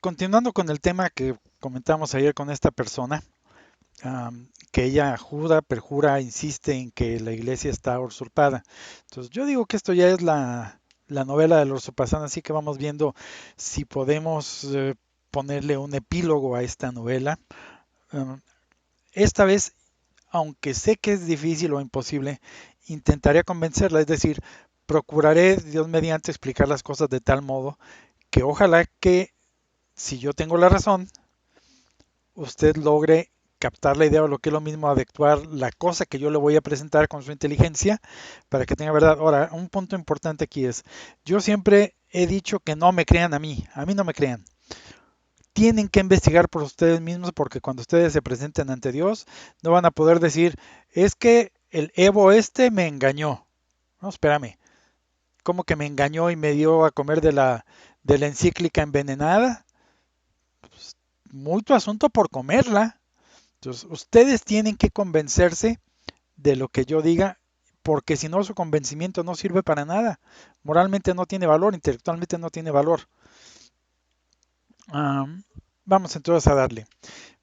Continuando con el tema que comentamos ayer con esta persona, que ella jura, perjura, insiste en que la iglesia está usurpada. Entonces yo digo que esto ya es la novela de los usurpación, así que vamos viendo si podemos ponerle un epílogo a esta novela. Um, esta vez, aunque sé que es difícil o imposible, intentaré convencerla, es decir, procuraré, Dios mediante, explicar las cosas de tal modo que ojalá que si yo tengo la razón, usted logre captar la idea o lo que es lo mismo adecuar la cosa que yo le voy a presentar con su inteligencia para que tenga verdad. Ahora, un punto importante aquí es, yo siempre he dicho que no me crean a mí no me crean. Tienen que investigar por ustedes mismos porque cuando ustedes se presenten ante Dios no van a poder decir, es que el Evo este me engañó. No, espérame, ¿cómo que me engañó y me dio a comer de la encíclica envenenada? Pues, muy tu asunto por comerla. Entonces, ustedes tienen que convencerse de lo que yo diga, porque si no, su convencimiento no sirve para nada. Moralmente no tiene valor, intelectualmente no tiene valor. Um, Vamos entonces a darle.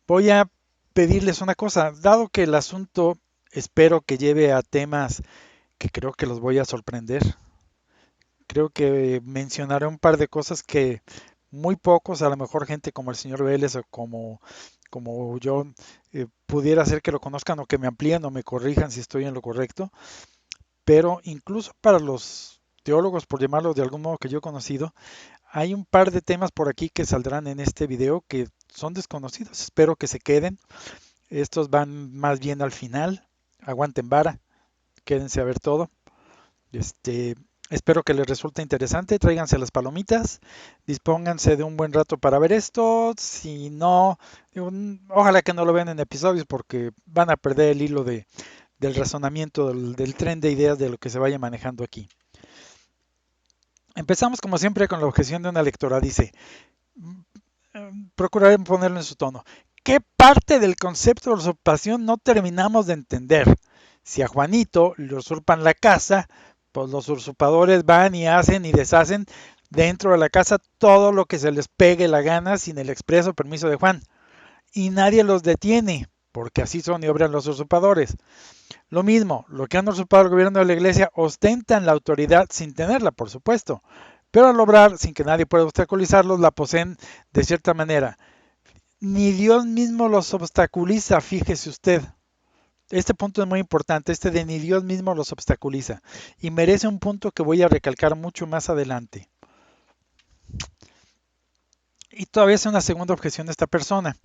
Voy a pedirles una cosa, dado que el asunto espero que lleve a temas que creo que los voy a sorprender. Creo que mencionaré un par de cosas que muy pocos, a lo mejor gente como el señor Vélez o como yo, pudiera ser que lo conozcan o que me amplíen o me corrijan si estoy en lo correcto, pero incluso para los teólogos, por llamarlos de algún modo que yo he conocido, hay un par de temas por aquí que saldrán en este video que son desconocidos. Espero que se queden. Estos van más bien al final. Aguanten vara, quédense a ver todo. Este, espero que les resulte interesante. Tráiganse las palomitas, dispónganse de un buen rato para ver esto. Si no, ojalá que no lo vean en episodios porque van a perder el hilo del razonamiento, del tren de ideas de lo que se vaya manejando aquí. Empezamos como siempre con la objeción de una lectora. Dice, procuraré ponerlo en su tono. ¿Qué parte del concepto de usurpación no terminamos de entender? Si a Juanito le usurpan la casa, pues los usurpadores van y hacen y deshacen dentro de la casa todo lo que se les pegue la gana sin el expreso permiso de Juan. Y nadie los detiene, porque así son y obran los usurpadores. Lo mismo, lo que han usurpado el gobierno de la iglesia ostentan la autoridad sin tenerla, por supuesto, pero al obrar sin que nadie pueda obstaculizarlos, la poseen de cierta manera. Ni Dios mismo los obstaculiza, fíjese usted. Este punto es muy importante, este de ni Dios mismo los obstaculiza, y merece un punto que voy a recalcar mucho más adelante. Y todavía es una segunda objeción de esta persona.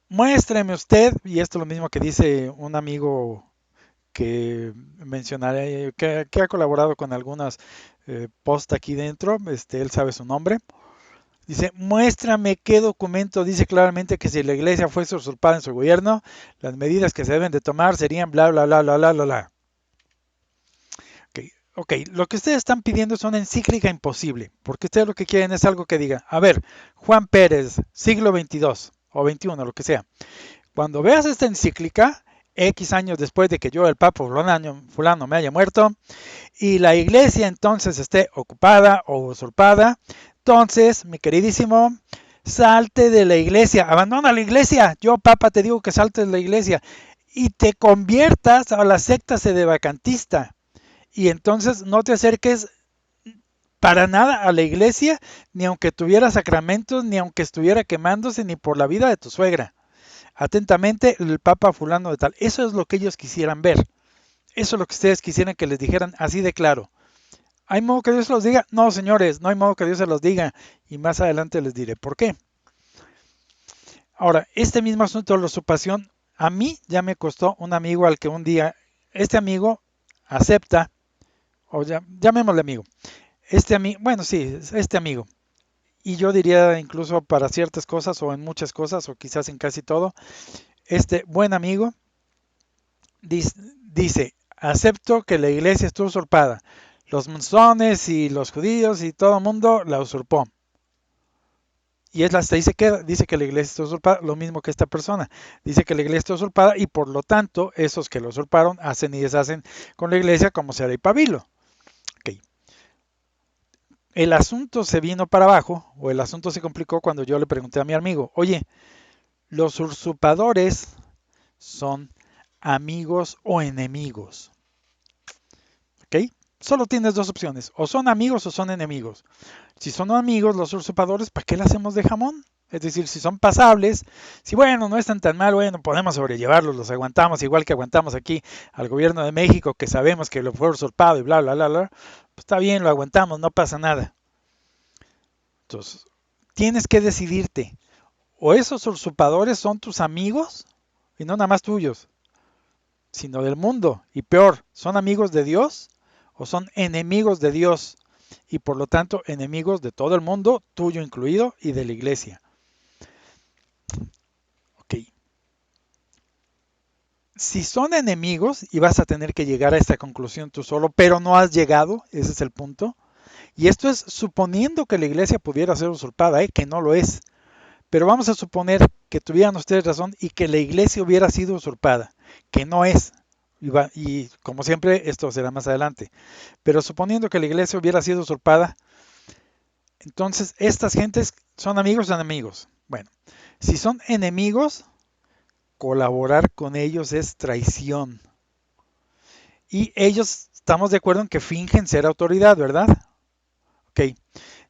Muéstreme usted, y esto es lo mismo que dice un amigo que mencionaré, que ha colaborado con algunas posts aquí dentro, él sabe su nombre. Dice, muéstrame qué documento dice claramente que si la iglesia fuese usurpada en su gobierno, las medidas que se deben de tomar serían bla, bla, bla, bla, bla, bla, bla. Okay. Ok, lo que ustedes están pidiendo es una encíclica imposible, porque ustedes lo que quieren es algo que diga, a ver, Juan Pérez, siglo 22 o 21, lo que sea. Cuando veas esta encíclica, X años después de que yo, el Papa fulano me haya muerto, y la iglesia entonces esté ocupada o usurpada, entonces, mi queridísimo, salte de la iglesia, abandona la iglesia, yo Papa te digo que saltes de la iglesia y te conviertas a la secta sedevacantista y entonces no te acerques para nada a la iglesia, ni aunque tuviera sacramentos, ni aunque estuviera quemándose, ni por la vida de tu suegra. Atentamente, el Papa fulano de tal. Eso es lo que ellos quisieran ver. Eso es lo que ustedes quisieran que les dijeran así de claro. ¿Hay modo que Dios se los diga? No, señores, no hay modo que Dios se los diga. Y más adelante les diré por qué. Ahora, este mismo asunto de la usurpación, a mí ya me costó un amigo al que un día, este amigo acepta, o ya, llamémosle amigo, este amigo, bueno, sí, este amigo, y yo diría incluso para ciertas cosas o en muchas cosas o quizás en casi todo, este buen amigo dice, acepto que la iglesia estuvo usurpada, los musulmanes y los judíos y todo el mundo la usurpó. Y es hasta ahí se queda, dice que la iglesia está usurpada, lo mismo que esta persona, dice que la iglesia está usurpada y por lo tanto esos que lo usurparon hacen y deshacen con la iglesia como será y pabilo. Okay. el asunto se vino para abajo, o el asunto se complicó cuando yo le pregunté a mi amigo, oye, ¿los usurpadores son amigos o enemigos? ¿Ok? Solo tienes dos opciones, o son amigos o son enemigos. Si son amigos los usurpadores, ¿para qué le hacemos de jamón? Es decir, si son pasables, si bueno, no están tan mal, bueno, podemos sobrellevarlos, los aguantamos, igual que aguantamos aquí al gobierno de México, que sabemos que lo fue usurpado y bla, bla, bla, bla, pues está bien, lo aguantamos, no pasa nada. Entonces, tienes que decidirte, o esos usurpadores son tus amigos, y no nada más tuyos, sino del mundo, y peor, son amigos de Dios o son enemigos de Dios, y por lo tanto enemigos de todo el mundo, tuyo incluido, y de la iglesia. Ok. Si son enemigos, y vas a tener que llegar a esta conclusión tú solo, pero no has llegado, ese es el punto. Y esto es suponiendo que la iglesia pudiera ser usurpada, que no lo es. Pero vamos a suponer que tuvieran ustedes razón y que la iglesia hubiera sido usurpada, que no es. Y como siempre, esto será más adelante. Pero suponiendo que la iglesia hubiera sido usurpada, entonces estas gentes son amigos o enemigos. Bueno, si son enemigos, colaborar con ellos es traición. Y ellos estamos de acuerdo en que fingen ser autoridad, ¿verdad? Ok.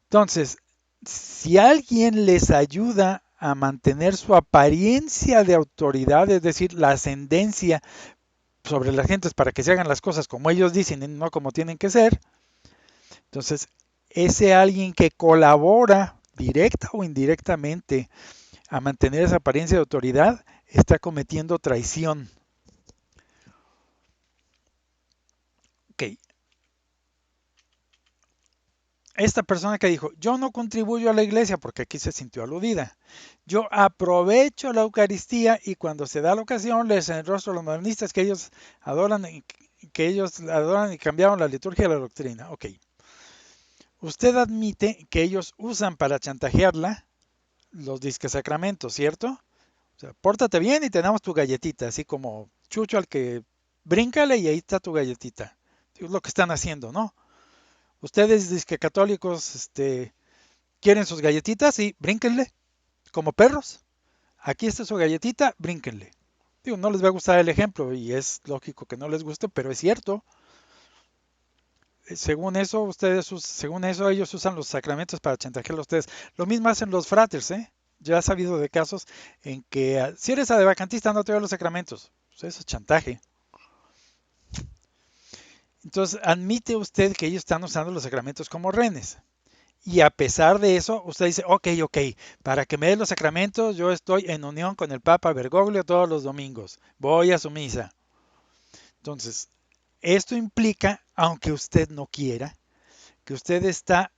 Entonces, si alguien les ayuda a mantener su apariencia de autoridad, es decir, la ascendencia sobre las gentes para que se hagan las cosas como ellos dicen y no como tienen que ser, entonces ese alguien que colabora directa o indirectamente a mantener esa apariencia de autoridad está cometiendo traición. Ok, esta persona que dijo, yo no contribuyo a la iglesia porque aquí se sintió aludida. Yo aprovecho la Eucaristía y cuando se da la ocasión les enrostro a los modernistas que ellos adoran y cambiaron la liturgia y la doctrina. Ok. Usted admite que ellos usan para chantajearla los disques sacramentos, ¿cierto? O sea, pórtate bien y tenemos tu galletita, así como chucho al que bríncale y ahí está tu galletita. Es lo que están haciendo, ¿no? Ustedes disque católicos, quieren sus galletitas y brínquenle, como perros. Aquí está su galletita, brínquenle. Digo, no les va a gustar el ejemplo y es lógico que no les guste, pero es cierto. Según eso, según eso, ellos usan los sacramentos para chantajear a ustedes. Lo mismo hacen los fraters, ¿eh? Ya he sabido de casos en que si eres adevacantista no te doy los sacramentos. Pues eso es chantaje. Entonces, admite usted que ellos están usando los sacramentos como rehenes. Y a pesar de eso, usted dice, ok, para que me den los sacramentos, yo estoy en unión con el Papa Bergoglio todos los domingos. Voy a su misa. Entonces, esto implica, aunque usted no quiera, que usted está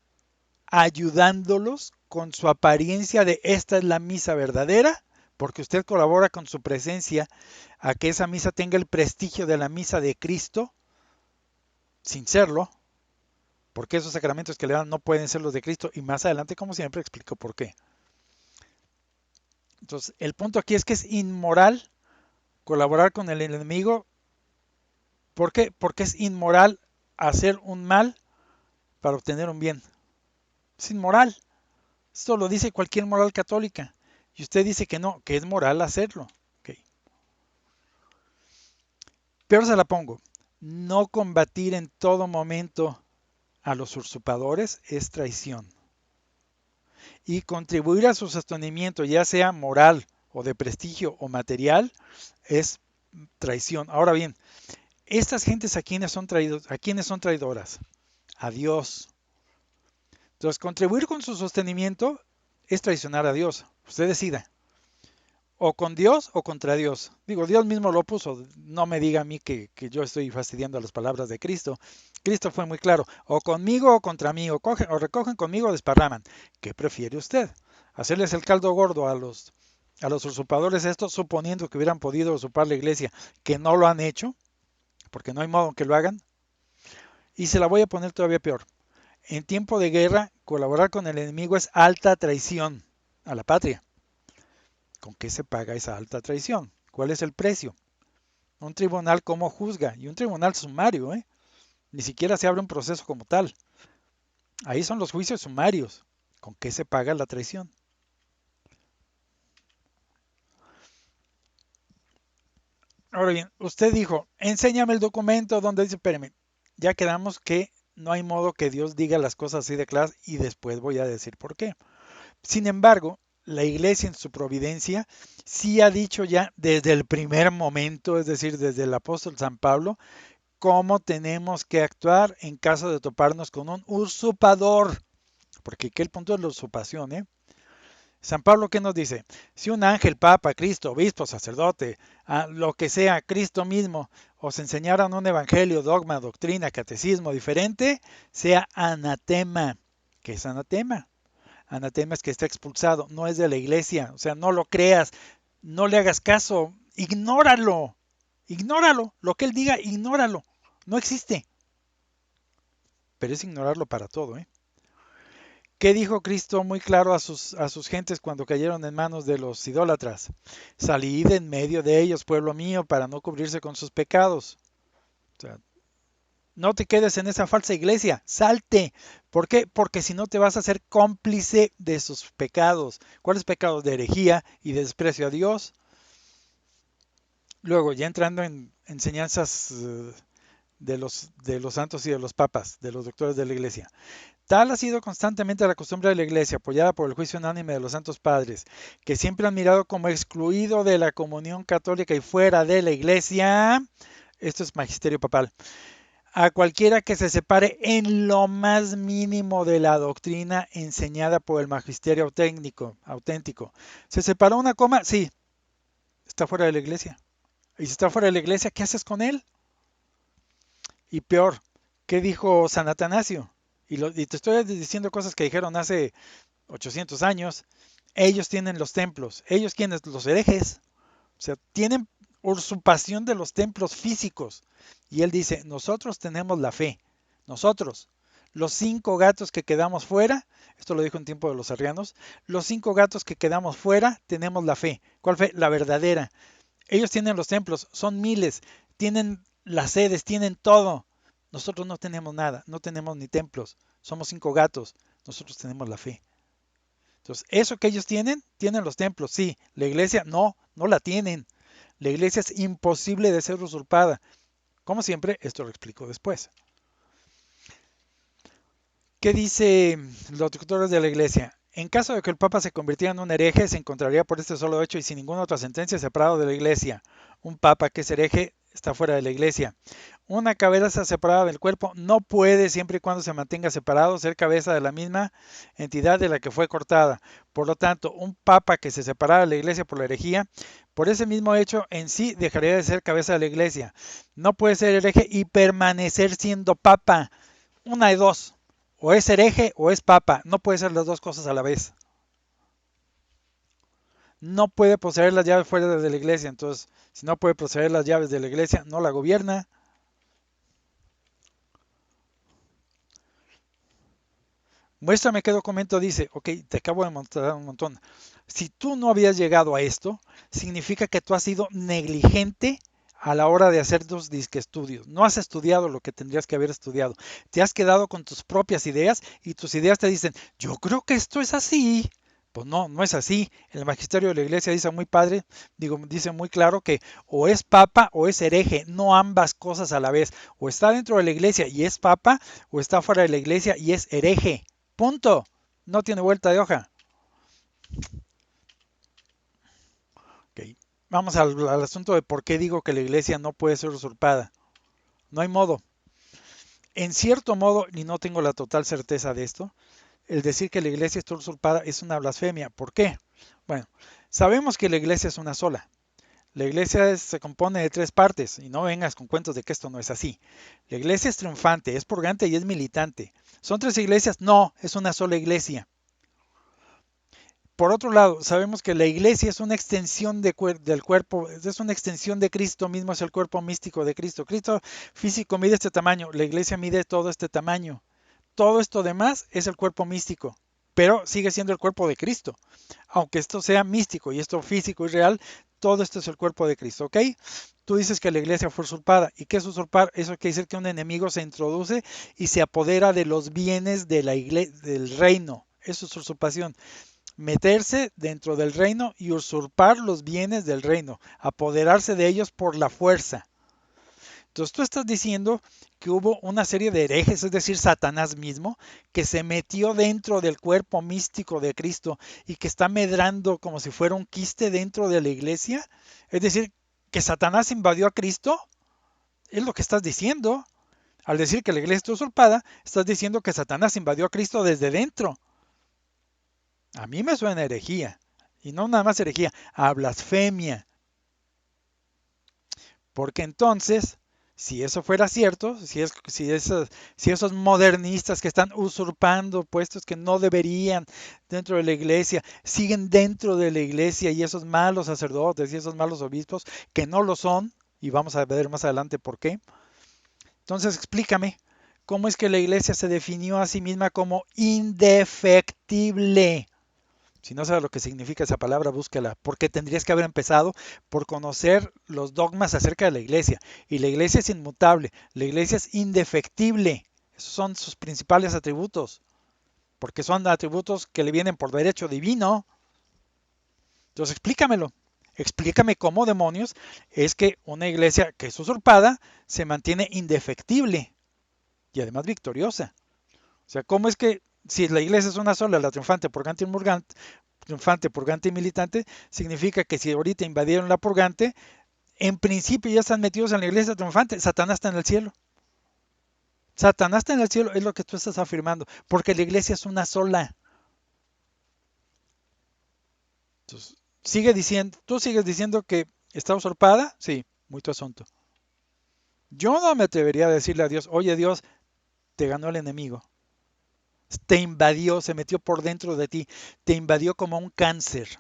ayudándolos con su apariencia de esta es la misa verdadera, porque usted colabora con su presencia a que esa misa tenga el prestigio de la misa de Cristo, sin serlo, porque esos sacramentos que le dan no pueden ser los de Cristo, y más adelante, como siempre, explico por qué. Entonces, el punto aquí es que es inmoral colaborar con el enemigo. ¿Por qué? Porque es inmoral hacer un mal para obtener un bien. Es inmoral. Esto lo dice cualquier moral católica. Y usted dice que no, que es moral hacerlo. Okay. Peor se la pongo. No combatir en todo momento a los usurpadores es traición. Y contribuir a su sostenimiento, ya sea moral o de prestigio o material, es traición. Ahora bien, estas gentes a quienes son traidoras, a Dios. Entonces, contribuir con su sostenimiento es traicionar a Dios. Usted decida. O con Dios o contra Dios. Digo, Dios mismo lo puso. No me diga a mí que yo estoy fastidiando las palabras de Cristo. Cristo fue muy claro. O conmigo o contra mí. O recogen conmigo o desparraman. ¿Qué prefiere usted? ¿Hacerles el caldo gordo a los usurpadores estos, suponiendo que hubieran podido usurpar la iglesia, que no lo han hecho? Porque no hay modo que lo hagan. Y se la voy a poner todavía peor. En tiempo de guerra, colaborar con el enemigo es alta traición a la patria. ¿Con qué se paga esa alta traición? ¿Cuál es el precio? Un tribunal cómo juzga, y un tribunal sumario, ¿eh? Ni siquiera se abre un proceso como tal. Ahí son los juicios sumarios. ¿Con qué se paga la traición? Ahora bien, usted dijo, enséñame el documento donde dice, espérame, ya quedamos que no hay modo que Dios diga las cosas así de claras y después voy a decir por qué. Sin embargo, la iglesia en su providencia sí ha dicho ya desde el primer momento, es decir, desde el apóstol San Pablo, cómo tenemos que actuar en caso de toparnos con un usurpador. Porque aquí el punto es la usurpación, ¿eh? San Pablo, ¿qué nos dice? Si un ángel, papa, Cristo, obispo, sacerdote, lo que sea, Cristo mismo, os enseñaran un evangelio, dogma, doctrina, catecismo diferente, sea anatema. ¿Qué es anatema? Anatema es que está expulsado, no es de la iglesia, o sea, no lo creas, no le hagas caso, ignóralo, ignóralo, lo que él diga, ignóralo, no existe, pero es ignorarlo para todo, ¿eh? ¿Qué dijo Cristo muy claro a sus gentes cuando cayeron en manos de los idólatras? Salid en medio de ellos, pueblo mío, para no cubrirse con sus pecados. O sea, no te quedes en esa falsa iglesia, salte. ¿Por qué? Porque si no te vas a hacer cómplice de sus pecados. ¿Cuáles pecados? De herejía y de desprecio a Dios. Luego, ya entrando en enseñanzas de los santos y de los papas, de los doctores de la iglesia. Tal ha sido constantemente la costumbre de la Iglesia, apoyada por el juicio unánime de los santos padres, que siempre han mirado como excluido de la comunión católica y fuera de la Iglesia, esto es magisterio papal, a cualquiera que se separe en lo más mínimo de la doctrina enseñada por el magisterio auténtico. ¿Se separó una coma? Sí, está fuera de la Iglesia. Y si está fuera de la Iglesia, ¿qué haces con él? Y peor, ¿qué dijo San Atanasio? Y te estoy diciendo cosas que dijeron hace 800 años, ellos tienen los templos, ellos quienes los herejes, o sea, tienen usurpación de los templos físicos. Y él dice, nosotros tenemos la fe, nosotros, los 5 gatos que quedamos fuera, esto lo dijo en tiempo de los arrianos, los 5 gatos que quedamos fuera tenemos la fe. ¿Cuál fe? La verdadera. Ellos tienen los templos, son miles, tienen las sedes, tienen todo. Nosotros no tenemos nada, no tenemos ni templos, somos 5 gatos, nosotros tenemos la fe. Entonces, eso que ellos tienen los templos, sí. La iglesia, no, no la tienen. La iglesia es imposible de ser usurpada. Como siempre, esto lo explico después. ¿Qué dice los doctores de la iglesia? En caso de que el Papa se convirtiera en un hereje, se encontraría por este solo hecho y sin ninguna otra sentencia separado de la iglesia. Un Papa que es hereje está fuera de la iglesia. Una cabeza separada del cuerpo no puede, siempre y cuando se mantenga separado, ser cabeza de la misma entidad de la que fue cortada. Por lo tanto, un papa que se separara de la iglesia por la herejía, por ese mismo hecho en sí dejaría de ser cabeza de la iglesia. No puede ser hereje y permanecer siendo papa. Una de dos. O es hereje o es papa. No puede ser las dos cosas a la vez. No puede poseer las llaves fuera de la iglesia. Entonces, si no puede poseer las llaves de la iglesia, no la gobierna. Muéstrame qué documento dice. Ok, te acabo de mostrar un montón. Si tú no habías llegado a esto, significa que tú has sido negligente a la hora de hacer tus disque estudios. No has estudiado lo que tendrías que haber estudiado. Te has quedado con tus propias ideas y tus ideas te dicen, yo creo que esto es así. Pues no, no es así. El magisterio de la iglesia dice muy padre, dice muy claro que o es papa o es hereje, no ambas cosas a la vez. O está dentro de la iglesia y es papa, o está fuera de la iglesia y es hereje. Punto. No tiene vuelta de hoja. Okay. Vamos al asunto de por qué digo que la iglesia no puede ser usurpada. No hay modo. En cierto modo, y no tengo la total certeza de esto, el decir que la iglesia está usurpada es una blasfemia. ¿Por qué? Bueno, sabemos que la iglesia es una sola. La iglesia se compone de 3 partes, y no vengas con cuentos de que esto no es así. La iglesia es triunfante, es purgante y es militante. ¿Son 3 iglesias? No, es una sola iglesia. Por otro lado, sabemos que la iglesia es una extensión del cuerpo, es una extensión de Cristo mismo, es el cuerpo místico de Cristo. Cristo físico mide este tamaño, la iglesia mide todo este tamaño. Todo esto demás es el cuerpo místico, pero sigue siendo el cuerpo de Cristo. Aunque esto sea místico y esto físico y real, todo esto es el cuerpo de Cristo, ¿ok? Tú dices que la iglesia fue usurpada. ¿Y qué es usurpar? Eso quiere decir que un enemigo se introduce y se apodera de los bienes de la del reino. Eso es usurpación. Meterse dentro del reino y usurpar los bienes del reino. Apoderarse de ellos por la fuerza. Entonces tú estás diciendo que hubo una serie de herejes, es decir, Satanás mismo, que se metió dentro del cuerpo místico de Cristo y que está medrando como si fuera un quiste dentro de la iglesia. Es decir, que Satanás invadió a Cristo. Es lo que estás diciendo. Al decir que la iglesia está usurpada, estás diciendo que Satanás invadió a Cristo desde dentro. A mí me suena a herejía. Y no nada más herejía, a blasfemia. Porque entonces, si eso fuera cierto, si esos modernistas que están usurpando puestos que no deberían dentro de la iglesia, siguen dentro de la iglesia y esos malos sacerdotes y esos malos obispos que no lo son, y vamos a ver más adelante por qué, entonces explícame, ¿cómo es que la iglesia se definió a sí misma como indefectible? Si no sabes lo que significa esa palabra, búscala, porque tendrías que haber empezado por conocer los dogmas acerca de la iglesia. Y la iglesia es inmutable, la iglesia es indefectible. Esos son sus principales atributos, porque son atributos que le vienen por derecho divino. Entonces explícamelo. Explícame cómo demonios es que una iglesia que es usurpada se mantiene indefectible y además victoriosa. O sea, ¿cómo es que si la iglesia es una sola, la triunfante, purgante y murgante, triunfante, purgante y militante, significa que si ahorita invadieron la purgante, en principio ya están metidos en la iglesia triunfante, Satanás está en el cielo. Satanás está en el cielo, es lo que tú estás afirmando, porque la iglesia es una sola. Entonces, sigue diciendo, tú sigues diciendo que está usurpada, sí, muy tu asunto. Yo no me atrevería a decirle a Dios, oye Dios, te ganó el enemigo. Te invadió, se metió por dentro de ti, te invadió como un cáncer.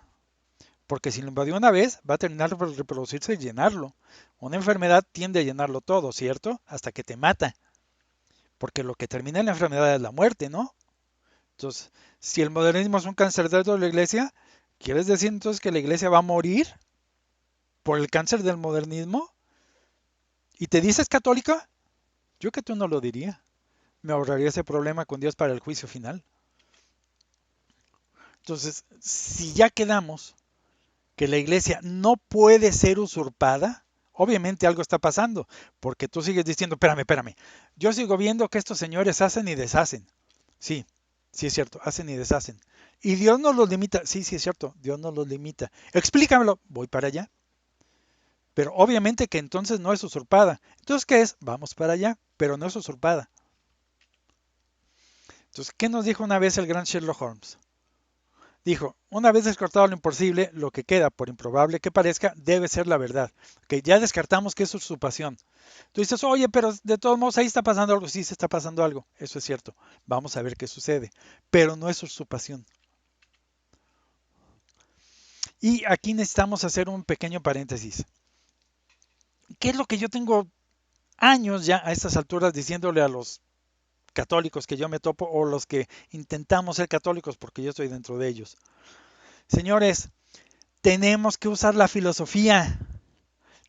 Porque si lo invadió una vez, va a terminar por reproducirse y llenarlo. Una enfermedad tiende a llenarlo todo, ¿cierto? Hasta que te mata. Porque lo que termina en la enfermedad es la muerte, ¿no? Entonces, si el modernismo es un cáncer dentro de la iglesia, ¿quieres decir entonces que la iglesia va a morir por el cáncer del modernismo? ¿Y te dices católica? Yo que tú no lo diría. Me ahorraría ese problema con Dios para el juicio final. Entonces, si ya quedamos que la iglesia no puede ser usurpada, obviamente algo está pasando, porque tú sigues diciendo, espérame, yo sigo viendo que estos señores hacen y deshacen. Sí, sí es cierto, hacen y deshacen. Y Dios no los limita, sí, sí es cierto, Dios no los limita. Explícamelo, voy para allá. Pero obviamente que entonces no es usurpada. Entonces, ¿qué es? Vamos para allá, pero no es usurpada. Entonces, ¿qué nos dijo una vez el gran Sherlock Holmes? Dijo, una vez descartado lo imposible, lo que queda, por improbable que parezca, debe ser la verdad. Que ya descartamos que es usurpación. Tú dices, oye, pero de todos modos ahí está pasando algo. Sí, se está pasando algo. Eso es cierto. Vamos a ver qué sucede. Pero no es usurpación. Y aquí necesitamos hacer un pequeño paréntesis. ¿Qué es lo que yo tengo años ya a estas alturas diciéndole a los católicos que yo me topo o los que intentamos ser católicos porque yo estoy dentro de ellos? Señores, tenemos que usar la filosofía.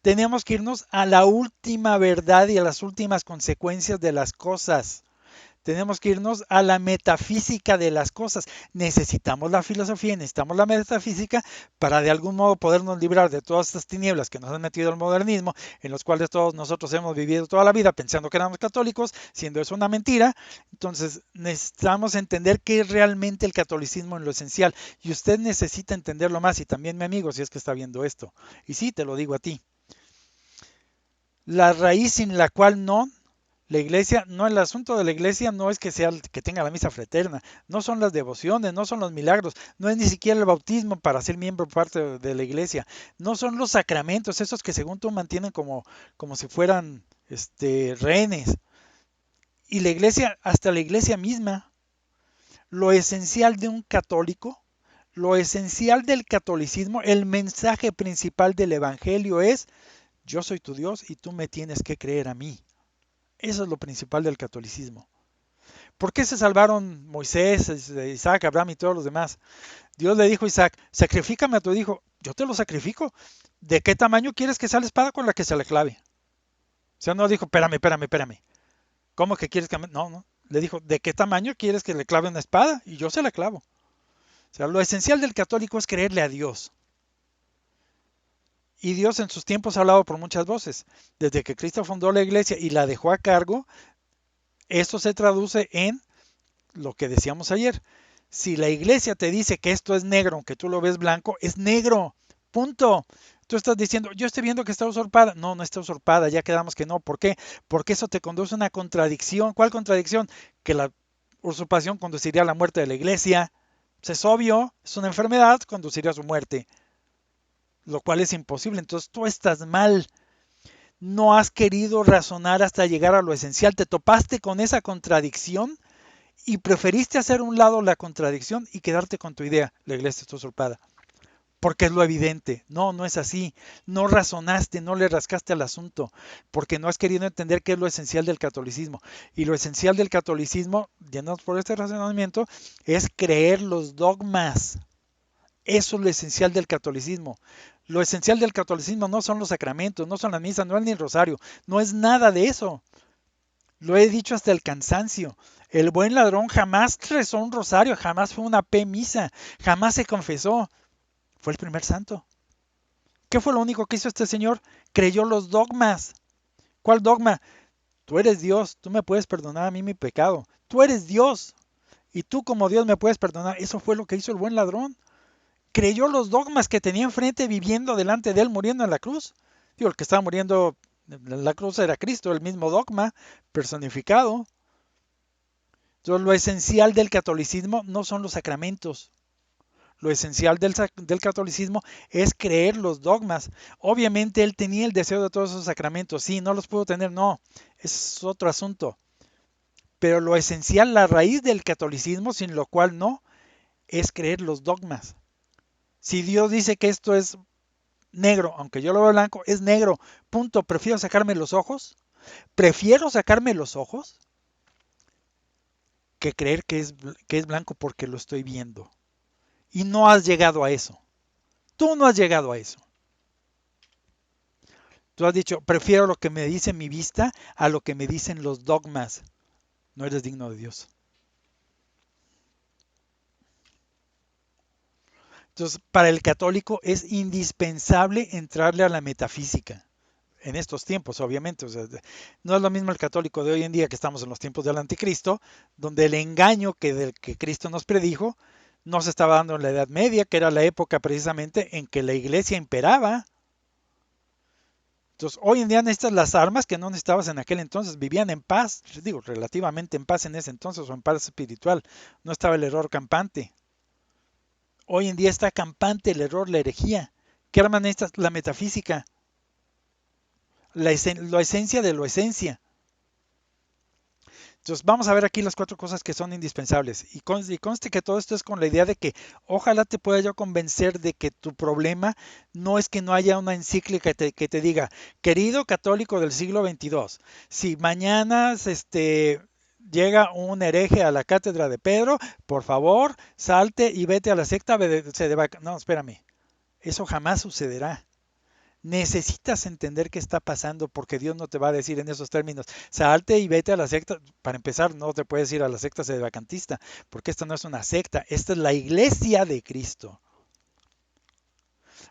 Tenemos que irnos a la última verdad y a las últimas consecuencias de las cosas. Tenemos que irnos a la metafísica de las cosas. Necesitamos la filosofía, necesitamos la metafísica para de algún modo podernos librar de todas estas tinieblas que nos han metido el modernismo, en los cuales todos nosotros hemos vivido toda la vida pensando que éramos católicos, siendo eso una mentira. Entonces necesitamos entender qué es realmente el catolicismo en lo esencial. Y usted necesita entenderlo más, y también mi amigo, si es que está viendo esto. Y sí, te lo digo a ti. La raíz sin la cual no, la iglesia, no, el asunto de la iglesia no es que sea que tenga la misa fraterna, no son las devociones, no son los milagros, no es ni siquiera el bautismo para ser miembro parte de la iglesia, no son los sacramentos, esos que según tú mantienen como si fueran rehenes. Y la iglesia, hasta la iglesia misma, lo esencial de un católico, lo esencial del catolicismo, el mensaje principal del evangelio es: yo soy tu Dios y tú me tienes que creer a mí. Eso es lo principal del catolicismo. ¿Por qué se salvaron Moisés, Isaac, Abraham y todos los demás? Dios le dijo a Isaac, sacrifícame a tu hijo. yo te lo sacrifico. ¿De qué tamaño quieres que sea la espada con la que se la clave? O sea, no dijo, espérame. ¿Cómo que quieres que me...? No, no. Le dijo, ¿de qué tamaño quieres que le clave una espada? Y yo se la clavo. O sea, lo esencial del católico es creerle a Dios. Y Dios en sus tiempos ha hablado por muchas voces. Desde que Cristo fundó la iglesia y la dejó a cargo, esto se traduce en lo que decíamos ayer. Si la iglesia te dice que esto es negro, aunque tú lo ves blanco, es negro. Punto. Tú estás diciendo, yo estoy viendo que está usurpada. No, no está usurpada, ya quedamos que no. ¿Por qué? Porque eso te conduce a una contradicción. ¿Cuál contradicción? Que la usurpación conduciría a la muerte de la iglesia. Pues es obvio, es una enfermedad, conduciría a su muerte. Lo cual es imposible. Entonces tú estás mal. No has querido razonar hasta llegar a lo esencial. Te topaste con esa contradicción y preferiste hacer a un lado la contradicción y quedarte con tu idea. La iglesia está usurpada. Porque es lo evidente. No, no es así. No razonaste, no le rascaste al asunto, porque no has querido entender qué es lo esencial del catolicismo. Y lo esencial del catolicismo, llenados por este razonamiento, es creer los dogmas. Eso es lo esencial del catolicismo. Lo esencial del catolicismo no son los sacramentos, no son las misas, no es ni el rosario, no es nada de eso. Lo he dicho hasta el cansancio. El buen ladrón jamás rezó un rosario, jamás fue una misa, jamás se confesó. Fue el primer santo. ¿Qué fue lo único que hizo este señor? Creyó los dogmas. ¿Cuál dogma? Tú eres Dios, tú me puedes perdonar a mí mi pecado. Tú eres Dios y tú como Dios me puedes perdonar. Eso fue lo que hizo el buen ladrón. Creyó los dogmas que tenía enfrente viviendo delante de él muriendo en la cruz. Digo, el que estaba muriendo en la cruz era Cristo, el mismo dogma personificado. Entonces, lo esencial del catolicismo no son los sacramentos. Lo esencial del catolicismo es creer los dogmas. Obviamente él tenía el deseo de todos esos sacramentos. Sí, no los pudo tener, no. Es otro asunto. Pero lo esencial, la raíz del catolicismo, sin lo cual no, es creer los dogmas. Si Dios dice que esto es negro, aunque yo lo veo blanco, es negro. Punto. Prefiero sacarme los ojos. Prefiero sacarme los ojos que creer que es blanco porque lo estoy viendo. Y no has llegado a eso. Tú no has llegado a eso. Tú has dicho, prefiero lo que me dice mi vista a lo que me dicen los dogmas. No eres digno de Dios. Entonces, para el católico es indispensable entrarle a la metafísica. En estos tiempos, obviamente. O sea, no es lo mismo el católico de hoy en día que estamos en los tiempos del anticristo, donde el engaño que Cristo nos predijo no se estaba dando en la Edad Media, que era la época precisamente en que la iglesia imperaba. Entonces, hoy en día necesitas las armas que no necesitabas en aquel entonces. Vivían en paz, digo, relativamente en paz en ese entonces, o en paz espiritual. No estaba el error campante. Hoy en día está campante el error, la herejía. ¿Qué arma necesitas? La metafísica. La esencia de lo esencia. Entonces, vamos a ver aquí las cuatro cosas que son indispensables. Y conste que todo esto es con la idea de que ojalá te pueda yo convencer de que tu problema no es que no haya una encíclica que te diga, querido católico del siglo XXII, si mañana llega un hereje a la cátedra de Pedro, por favor, salte y vete a la secta. No, espérame, eso jamás sucederá. Necesitas entender qué está pasando porque Dios no te va a decir en esos términos, salte y vete a la secta. Para empezar, no te puedes ir a la secta sedevacantista porque esta no es una secta, esta es la iglesia de Cristo.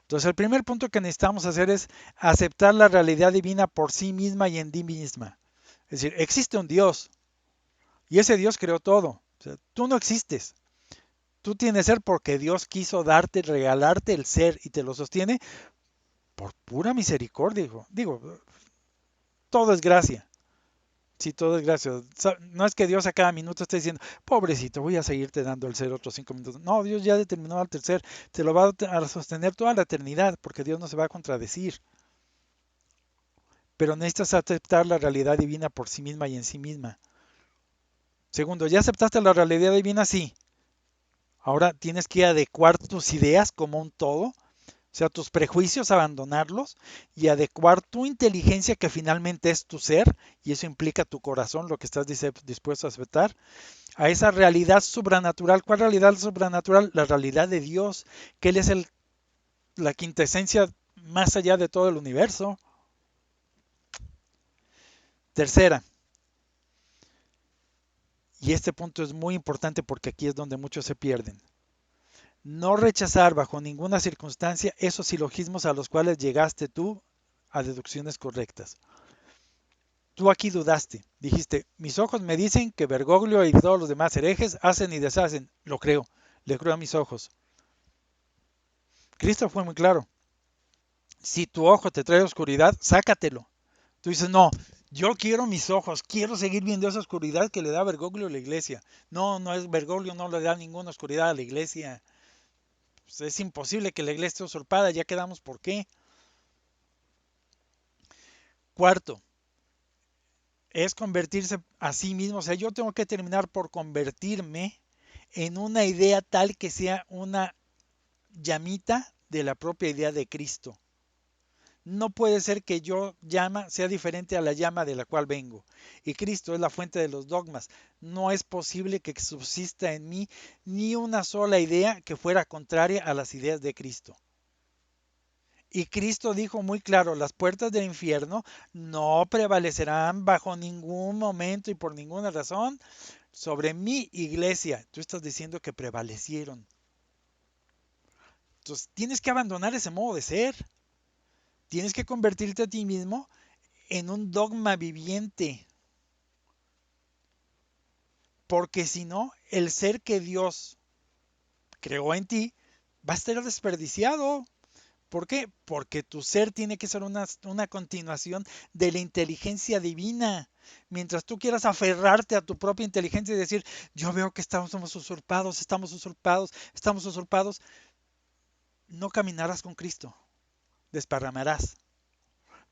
Entonces, el primer punto que necesitamos hacer es aceptar la realidad divina por sí misma y en ti misma. Es decir, existe un Dios y ese Dios creó todo. O sea, tú no existes. Tú tienes ser porque Dios quiso darte, regalarte el ser y te lo sostiene por pura misericordia, hijo. Digo, todo es gracia. Sí, todo es gracia. No es que Dios a cada minuto esté diciendo, pobrecito, voy a seguirte dando el ser otros 5 minutos. No, Dios ya determinó al tercer, te lo va a sostener toda la eternidad, porque Dios no se va a contradecir. Pero necesitas aceptar la realidad divina por sí misma y en sí misma. Segundo, ¿ya aceptaste la realidad divina? Sí. Ahora tienes que adecuar tus ideas como un todo, o sea, tus prejuicios, abandonarlos y adecuar tu inteligencia, que finalmente es tu ser, y eso implica tu corazón, lo que estás dispuesto a aceptar, a esa realidad sobrenatural. ¿Cuál realidad sobrenatural? La realidad de Dios, que Él es el la quintesencia más allá de todo el universo. Tercera, y este punto es muy importante porque aquí es donde muchos se pierden. No rechazar bajo ninguna circunstancia esos silogismos a los cuales llegaste tú a deducciones correctas. Tú aquí dudaste, dijiste, mis ojos me dicen que Bergoglio y todos los demás herejes hacen y deshacen. Lo creo, le creo a mis ojos. Cristo fue muy claro. Si tu ojo te trae oscuridad, sácatelo. Tú dices, no, yo quiero mis ojos, quiero seguir viendo esa oscuridad que le da Bergoglio a la iglesia. No, no es Bergoglio, no le da ninguna oscuridad a la iglesia. Pues es imposible que la iglesia esté usurpada, ya quedamos por qué. Cuarto, es convertirse a sí mismo. O sea, yo tengo que terminar por convertirme en una idea tal que sea una llamita de la propia idea de Cristo. No puede ser que yo llama sea diferente a la llama de la cual vengo. Y Cristo es la fuente de los dogmas. No es posible que subsista en mí ni una sola idea que fuera contraria a las ideas de Cristo. Y Cristo dijo muy claro, las puertas del infierno no prevalecerán bajo ningún momento y por ninguna razón sobre mi iglesia. Tú estás diciendo que prevalecieron. Entonces tienes que abandonar ese modo de ser. Tienes que convertirte a ti mismo en un dogma viviente. Porque si no, el ser que Dios creó en ti va a estar desperdiciado. ¿Por qué? Porque tu ser tiene que ser una continuación de la inteligencia divina. Mientras tú quieras aferrarte a tu propia inteligencia y decir, yo veo que estamos usurpados, estamos usurpados, estamos usurpados, no caminarás con Cristo, desparramarás.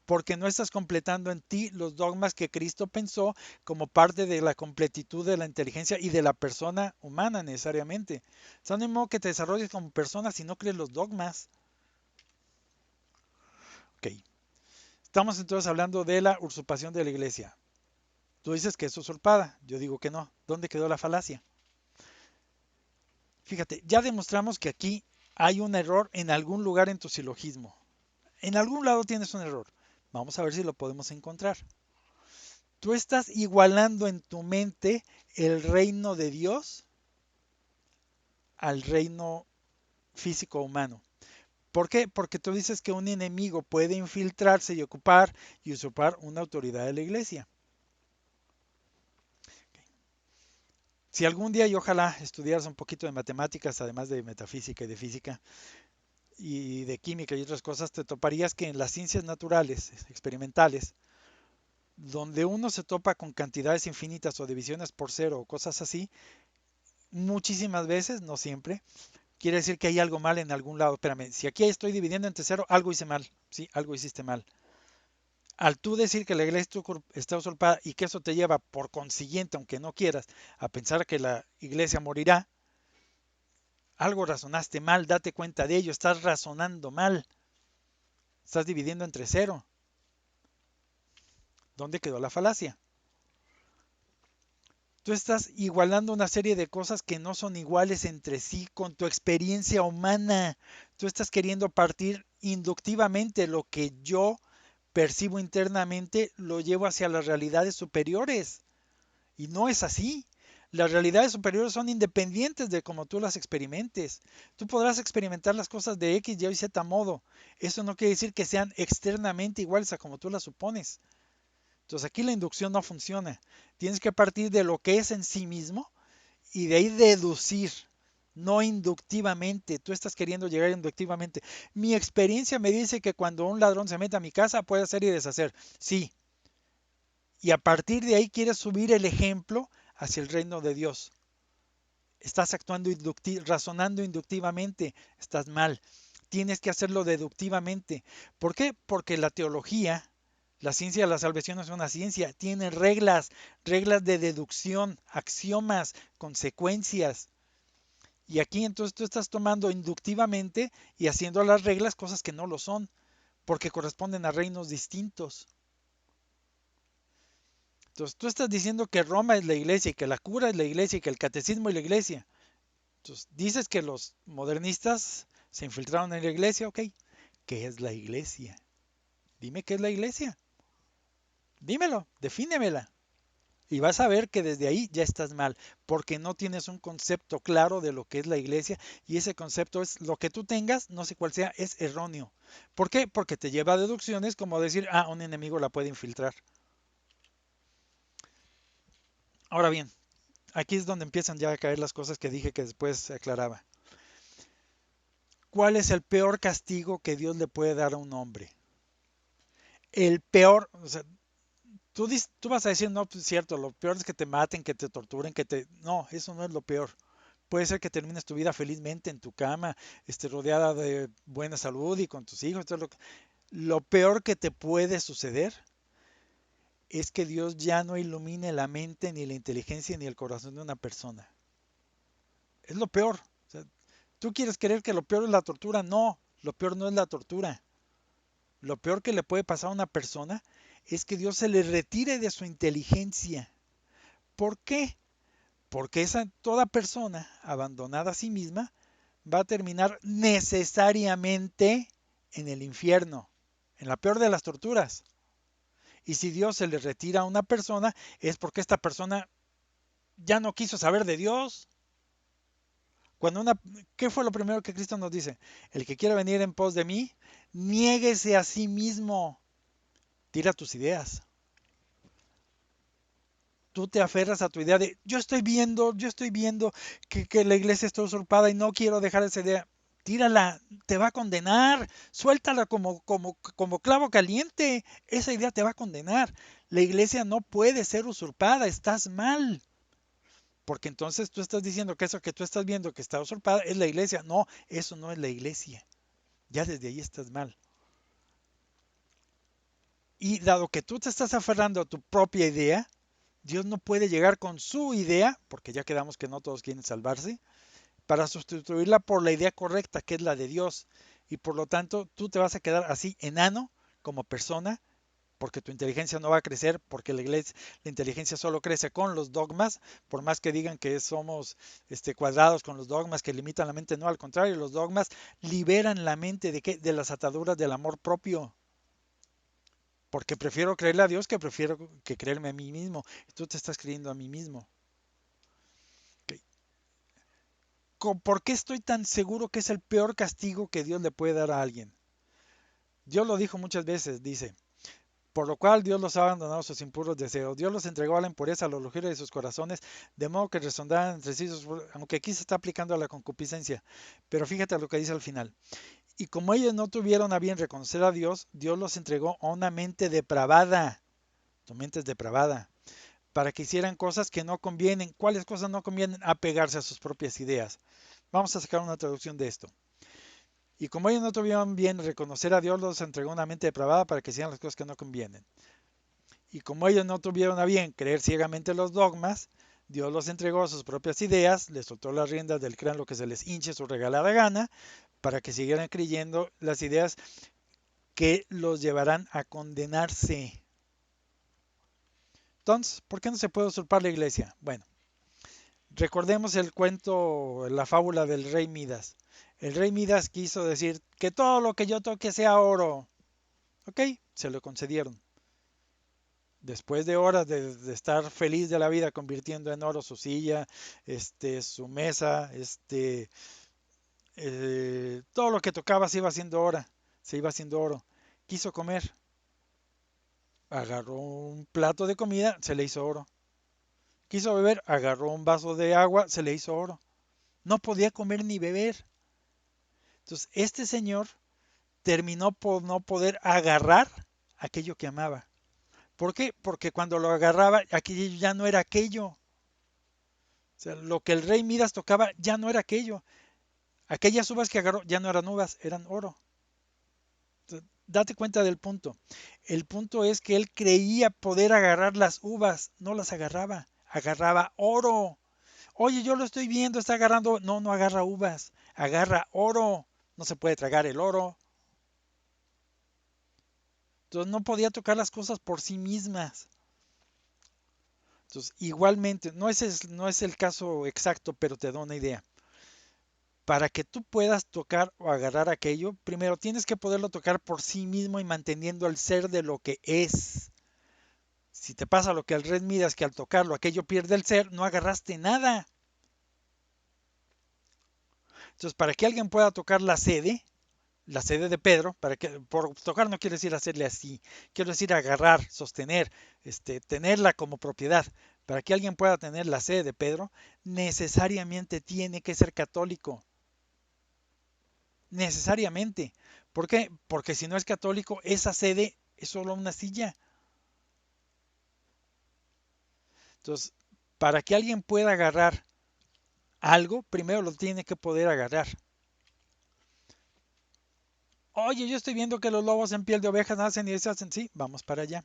Porque no estás completando en ti los dogmas que Cristo pensó como parte de la completitud de la inteligencia y de la persona humana necesariamente. O sea, no hay modo que te desarrolles como persona si no crees los dogmas. Ok. Estamos entonces hablando de la usurpación de la iglesia. Tú dices que es usurpada, yo digo que no. ¿Dónde quedó la falacia? Fíjate, ya demostramos que aquí hay un error en algún lugar en tu silogismo. En algún lado tienes un error. Vamos a ver si lo podemos encontrar. Tú estás igualando en tu mente el reino de Dios al reino físico humano. ¿Por qué? Porque tú dices que un enemigo puede infiltrarse y ocupar y usurpar una autoridad de la iglesia. Si algún día y ojalá estudiaras un poquito de matemáticas, además de metafísica y de física y de química y otras cosas, te toparías que en las ciencias naturales, experimentales, donde uno se topa con cantidades infinitas o divisiones por cero o cosas así, muchísimas veces, no siempre, quiere decir que hay algo mal en algún lado. Espérame, si aquí estoy dividiendo entre cero, algo hice mal. Sí, algo hiciste mal. Al tú decir que la iglesia está usurpada y que eso te lleva, por consiguiente, aunque no quieras, a pensar que la iglesia morirá, algo razonaste mal, date cuenta de ello, estás razonando mal, estás dividiendo entre cero. ¿Dónde quedó la falacia? Tú estás igualando una serie de cosas que no son iguales entre sí con tu experiencia humana. Tú estás queriendo partir inductivamente lo que yo percibo internamente, lo llevo hacia las realidades superiores. Y no es así. Las realidades superiores son independientes de cómo tú las experimentes. Tú podrás experimentar las cosas de X, Y y Z modo. Eso no quiere decir que sean externamente iguales a como tú las supones. Entonces aquí la inducción no funciona. Tienes que partir de lo que es en sí mismo y de ahí deducir, no inductivamente. Tú estás queriendo llegar inductivamente. Mi experiencia me dice que cuando un ladrón se mete a mi casa puede hacer y deshacer. Sí. Y a partir de ahí quieres subir el ejemplo hacia el reino de Dios. Estás actuando razonando inductivamente. Estás mal. Tienes que hacerlo deductivamente. ¿Por qué? Porque la teología, la ciencia de la salvación es una ciencia, tiene reglas, reglas de deducción, axiomas, consecuencias. Y aquí entonces tú estás tomando inductivamente y haciendo a las reglas cosas que no lo son, porque corresponden a reinos distintos. Entonces tú estás diciendo que Roma es la iglesia y que la cura es la iglesia y que el catecismo es la iglesia. Entonces dices que los modernistas Se infiltraron en la iglesia, ok. ¿Qué es la iglesia? Dime qué es la iglesia. Dímelo, defínemela. Y vas a ver que desde ahí ya estás mal, porque no tienes un concepto claro de lo que es la iglesia y ese concepto es lo que tú tengas, no sé cuál sea, es erróneo. ¿Por qué? Porque te lleva a deducciones como decir, ah, un enemigo la puede infiltrar. Ahora bien, aquí es donde empiezan ya a caer las cosas que dije que después aclaraba. ¿Cuál es el peor castigo que Dios le puede dar a un hombre? El peor, o sea, tú vas a decir, no, pues es cierto, lo peor es que te maten, que te torturen, que te... No, eso no es lo peor. Puede ser que termines tu vida felizmente en tu cama, rodeada de buena salud y con tus hijos. Lo peor que te puede suceder es que Dios ya no ilumine la mente, ni la inteligencia, ni el corazón de una persona. Es lo peor. O sea, ¿tú quieres creer que lo peor es la tortura? No, lo peor no es la tortura. Lo peor que le puede pasar a una persona es que Dios se le retire de su inteligencia. ¿Por qué? Porque toda persona abandonada a sí misma va a terminar necesariamente en el infierno, en la peor de las torturas. Y si Dios se le retira a una persona, es porque esta persona ya no quiso saber de Dios. Cuando ¿Qué fue lo primero que Cristo nos dice? El que quiera venir en pos de mí, niéguese a sí mismo, tira tus ideas. Tú te aferras a tu idea de yo estoy viendo que la iglesia está usurpada y no quiero dejar esa idea. Tírala, te va a condenar, suéltala como clavo caliente, esa idea te va a condenar. La iglesia no puede ser usurpada, estás mal. Porque entonces tú estás diciendo que eso que tú estás viendo que está usurpada es la iglesia. No, eso no es la iglesia. Ya desde ahí estás mal. Y dado que tú te estás aferrando a tu propia idea, Dios no puede llegar con su idea, porque ya quedamos que no todos quieren salvarse, para sustituirla por la idea correcta, que es la de Dios. Y por lo tanto, tú te vas a quedar así enano como persona, porque tu inteligencia no va a crecer, porque la inteligencia solo crece con los dogmas, por más que digan que somos cuadrados con los dogmas que limitan la mente, no, al contrario, los dogmas liberan la mente de las ataduras del amor propio. Porque prefiero creerle a Dios que prefiero que creerme a mí mismo. Tú te estás creyendo a mí mismo. ¿Por qué estoy tan seguro que es el peor castigo que Dios le puede dar a alguien? Dios lo dijo muchas veces, dice, por lo cual Dios los ha abandonado a sus impuros deseos. Dios los entregó a la impureza, a la lujuria de sus corazones, de modo que resondaban entre sí, aunque aquí se está aplicando a la concupiscencia. Pero fíjate lo que dice al final. Y como ellos no tuvieron a bien reconocer a Dios, Dios los entregó a una mente depravada. Tu mente es depravada. Para que hicieran cosas que no convienen. ¿Cuáles cosas no convienen? Apegarse a sus propias ideas. Vamos a sacar una traducción de esto. Y como ellos no tuvieron bien reconocer a Dios, los entregó una mente depravada para que hicieran las cosas que no convienen. Y como ellos no tuvieron a bien creer ciegamente los dogmas, Dios los entregó a sus propias ideas, les soltó las riendas del crean lo que se les hinche su regalada gana, para que siguieran creyendo las ideas que los llevarán a condenarse. Entonces, ¿por qué no se puede usurpar la iglesia? Bueno, recordemos el cuento, la fábula del rey Midas. El rey Midas quiso decir que todo lo que yo toque sea oro. Ok, se lo concedieron. Después de horas de estar feliz de la vida convirtiendo en oro su silla, su mesa, todo lo que tocaba se iba haciendo oro. Quiso comer, agarró un plato de comida, se le hizo oro. Quiso beber, agarró un vaso de agua, se le hizo oro. No podía comer ni beber. Entonces, este señor terminó por no poder agarrar aquello que amaba. ¿Por qué? Porque cuando lo agarraba, aquello ya no era aquello. O sea, lo que el rey Midas tocaba ya no era aquello. Aquellas uvas que agarró ya no eran uvas, eran oro. Entonces, date cuenta del punto. El punto es que él creía poder agarrar las uvas, no las agarraba, agarraba oro. Oye, yo lo estoy viendo, está agarrando. No, no agarra uvas, agarra oro. No se puede tragar el oro. Entonces no podía tocar las cosas por sí mismas. Entonces, igualmente, no es el caso exacto, pero te da una idea. Para que tú puedas tocar o agarrar aquello, primero tienes que poderlo tocar por sí mismo y manteniendo el ser de lo que es. Si te pasa lo que al Red Midas, que al tocarlo aquello pierde el ser, no agarraste nada. Entonces, para que alguien pueda tocar la sede de Pedro, para que por tocar no quiere decir hacerle así, quiero decir agarrar, sostener, tenerla como propiedad. Para que alguien pueda tener la sede de Pedro, necesariamente tiene que ser católico. Necesariamente. ¿Por qué? Porque si no es católico, esa sede es solo una silla. Entonces, para que alguien pueda agarrar algo, primero lo tiene que poder agarrar. Oye, yo estoy viendo que los lobos en piel de oveja nacen y se hacen, sí, vamos para allá.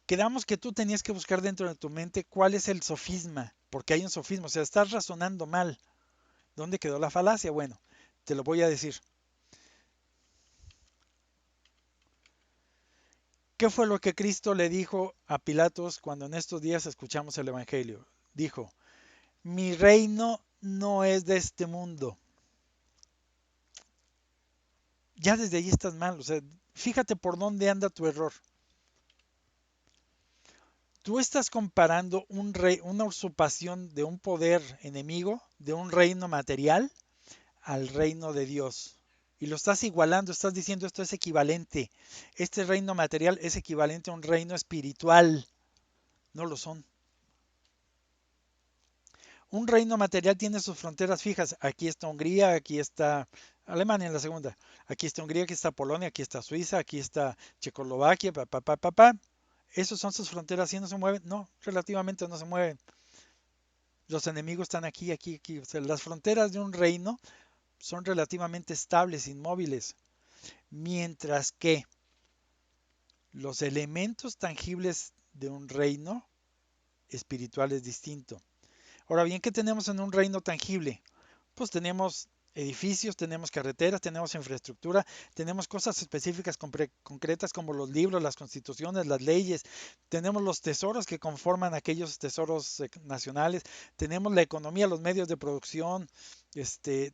Quedamos que tú tenías que buscar dentro de tu mente cuál es el sofisma, porque hay un sofisma, o sea, estás razonando mal. ¿Dónde quedó la falacia? Bueno, te lo voy a decir. ¿Qué fue lo que Cristo le dijo a Pilatos cuando en estos días escuchamos el Evangelio? Dijo, mi reino no es de este mundo. Ya desde ahí estás mal, o sea, fíjate por dónde anda tu error. Tú estás comparando una usurpación de un poder enemigo, de un reino material, al reino de Dios. Y lo estás igualando, estás diciendo esto es equivalente. Este reino material es equivalente a un reino espiritual. No lo son. Un reino material tiene sus fronteras fijas. Aquí está Hungría, aquí está Alemania en la segunda. Aquí está Hungría, aquí está Polonia, aquí está Suiza, aquí está Checoslovaquia, papá, papá, papá. ¿Esos son sus fronteras y no se mueven? No, relativamente no se mueven. Los enemigos están aquí, aquí, aquí. O sea, las fronteras de un reino son relativamente estables, inmóviles. Mientras que los elementos tangibles de un reino espiritual es distinto. Ahora bien, ¿qué tenemos en un reino tangible? Pues tenemos edificios, tenemos carreteras, tenemos infraestructura, tenemos cosas específicas concretas como los libros, las constituciones, las leyes, tenemos los tesoros que conforman aquellos tesoros nacionales, tenemos la economía, los medios de producción,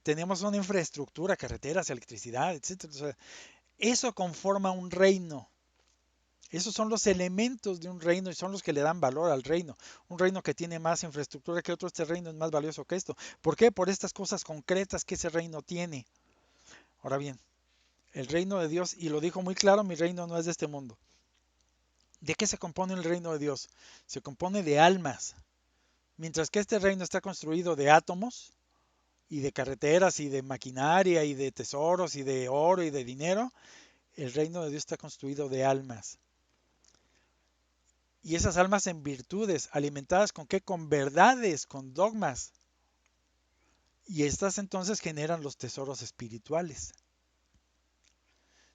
tenemos una infraestructura, carreteras, electricidad, etcétera. O sea, eso conforma un reino. Esos son los elementos de un reino y son los que le dan valor al reino. Un reino que tiene más infraestructura que otro, este reino es más valioso que esto. ¿Por qué? Por estas cosas concretas que ese reino tiene. Ahora bien, el reino de Dios, y lo dijo muy claro, mi reino no es de este mundo. ¿De qué se compone el reino de Dios? Se compone de almas. Mientras que este reino está construido de átomos y de carreteras y de maquinaria y de tesoros y de oro y de dinero, el reino de Dios está construido de almas. Y esas almas en virtudes, alimentadas con qué? Con verdades, con dogmas. Y estas entonces generan los tesoros espirituales.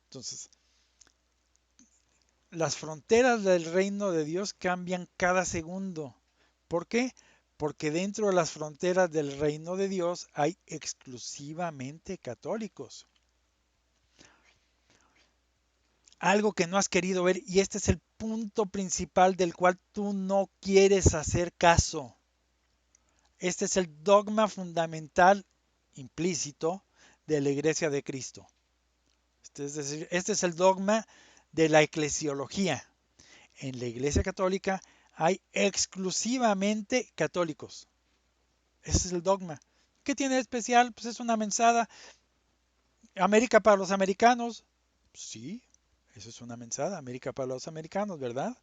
Entonces, las fronteras del reino de Dios cambian cada segundo. ¿Por qué? Porque dentro de las fronteras del reino de Dios hay exclusivamente católicos. Algo que no has querido ver y este es el punto principal del cual tú no quieres hacer caso. Este es el dogma fundamental implícito de la Iglesia de Cristo. Es decir, este es el dogma de la eclesiología. En la Iglesia Católica hay exclusivamente católicos. Ese es el dogma. ¿Qué tiene de especial? Pues es una mensada. América para los americanos. Sí, eso es una mensada. América para los americanos, ¿verdad?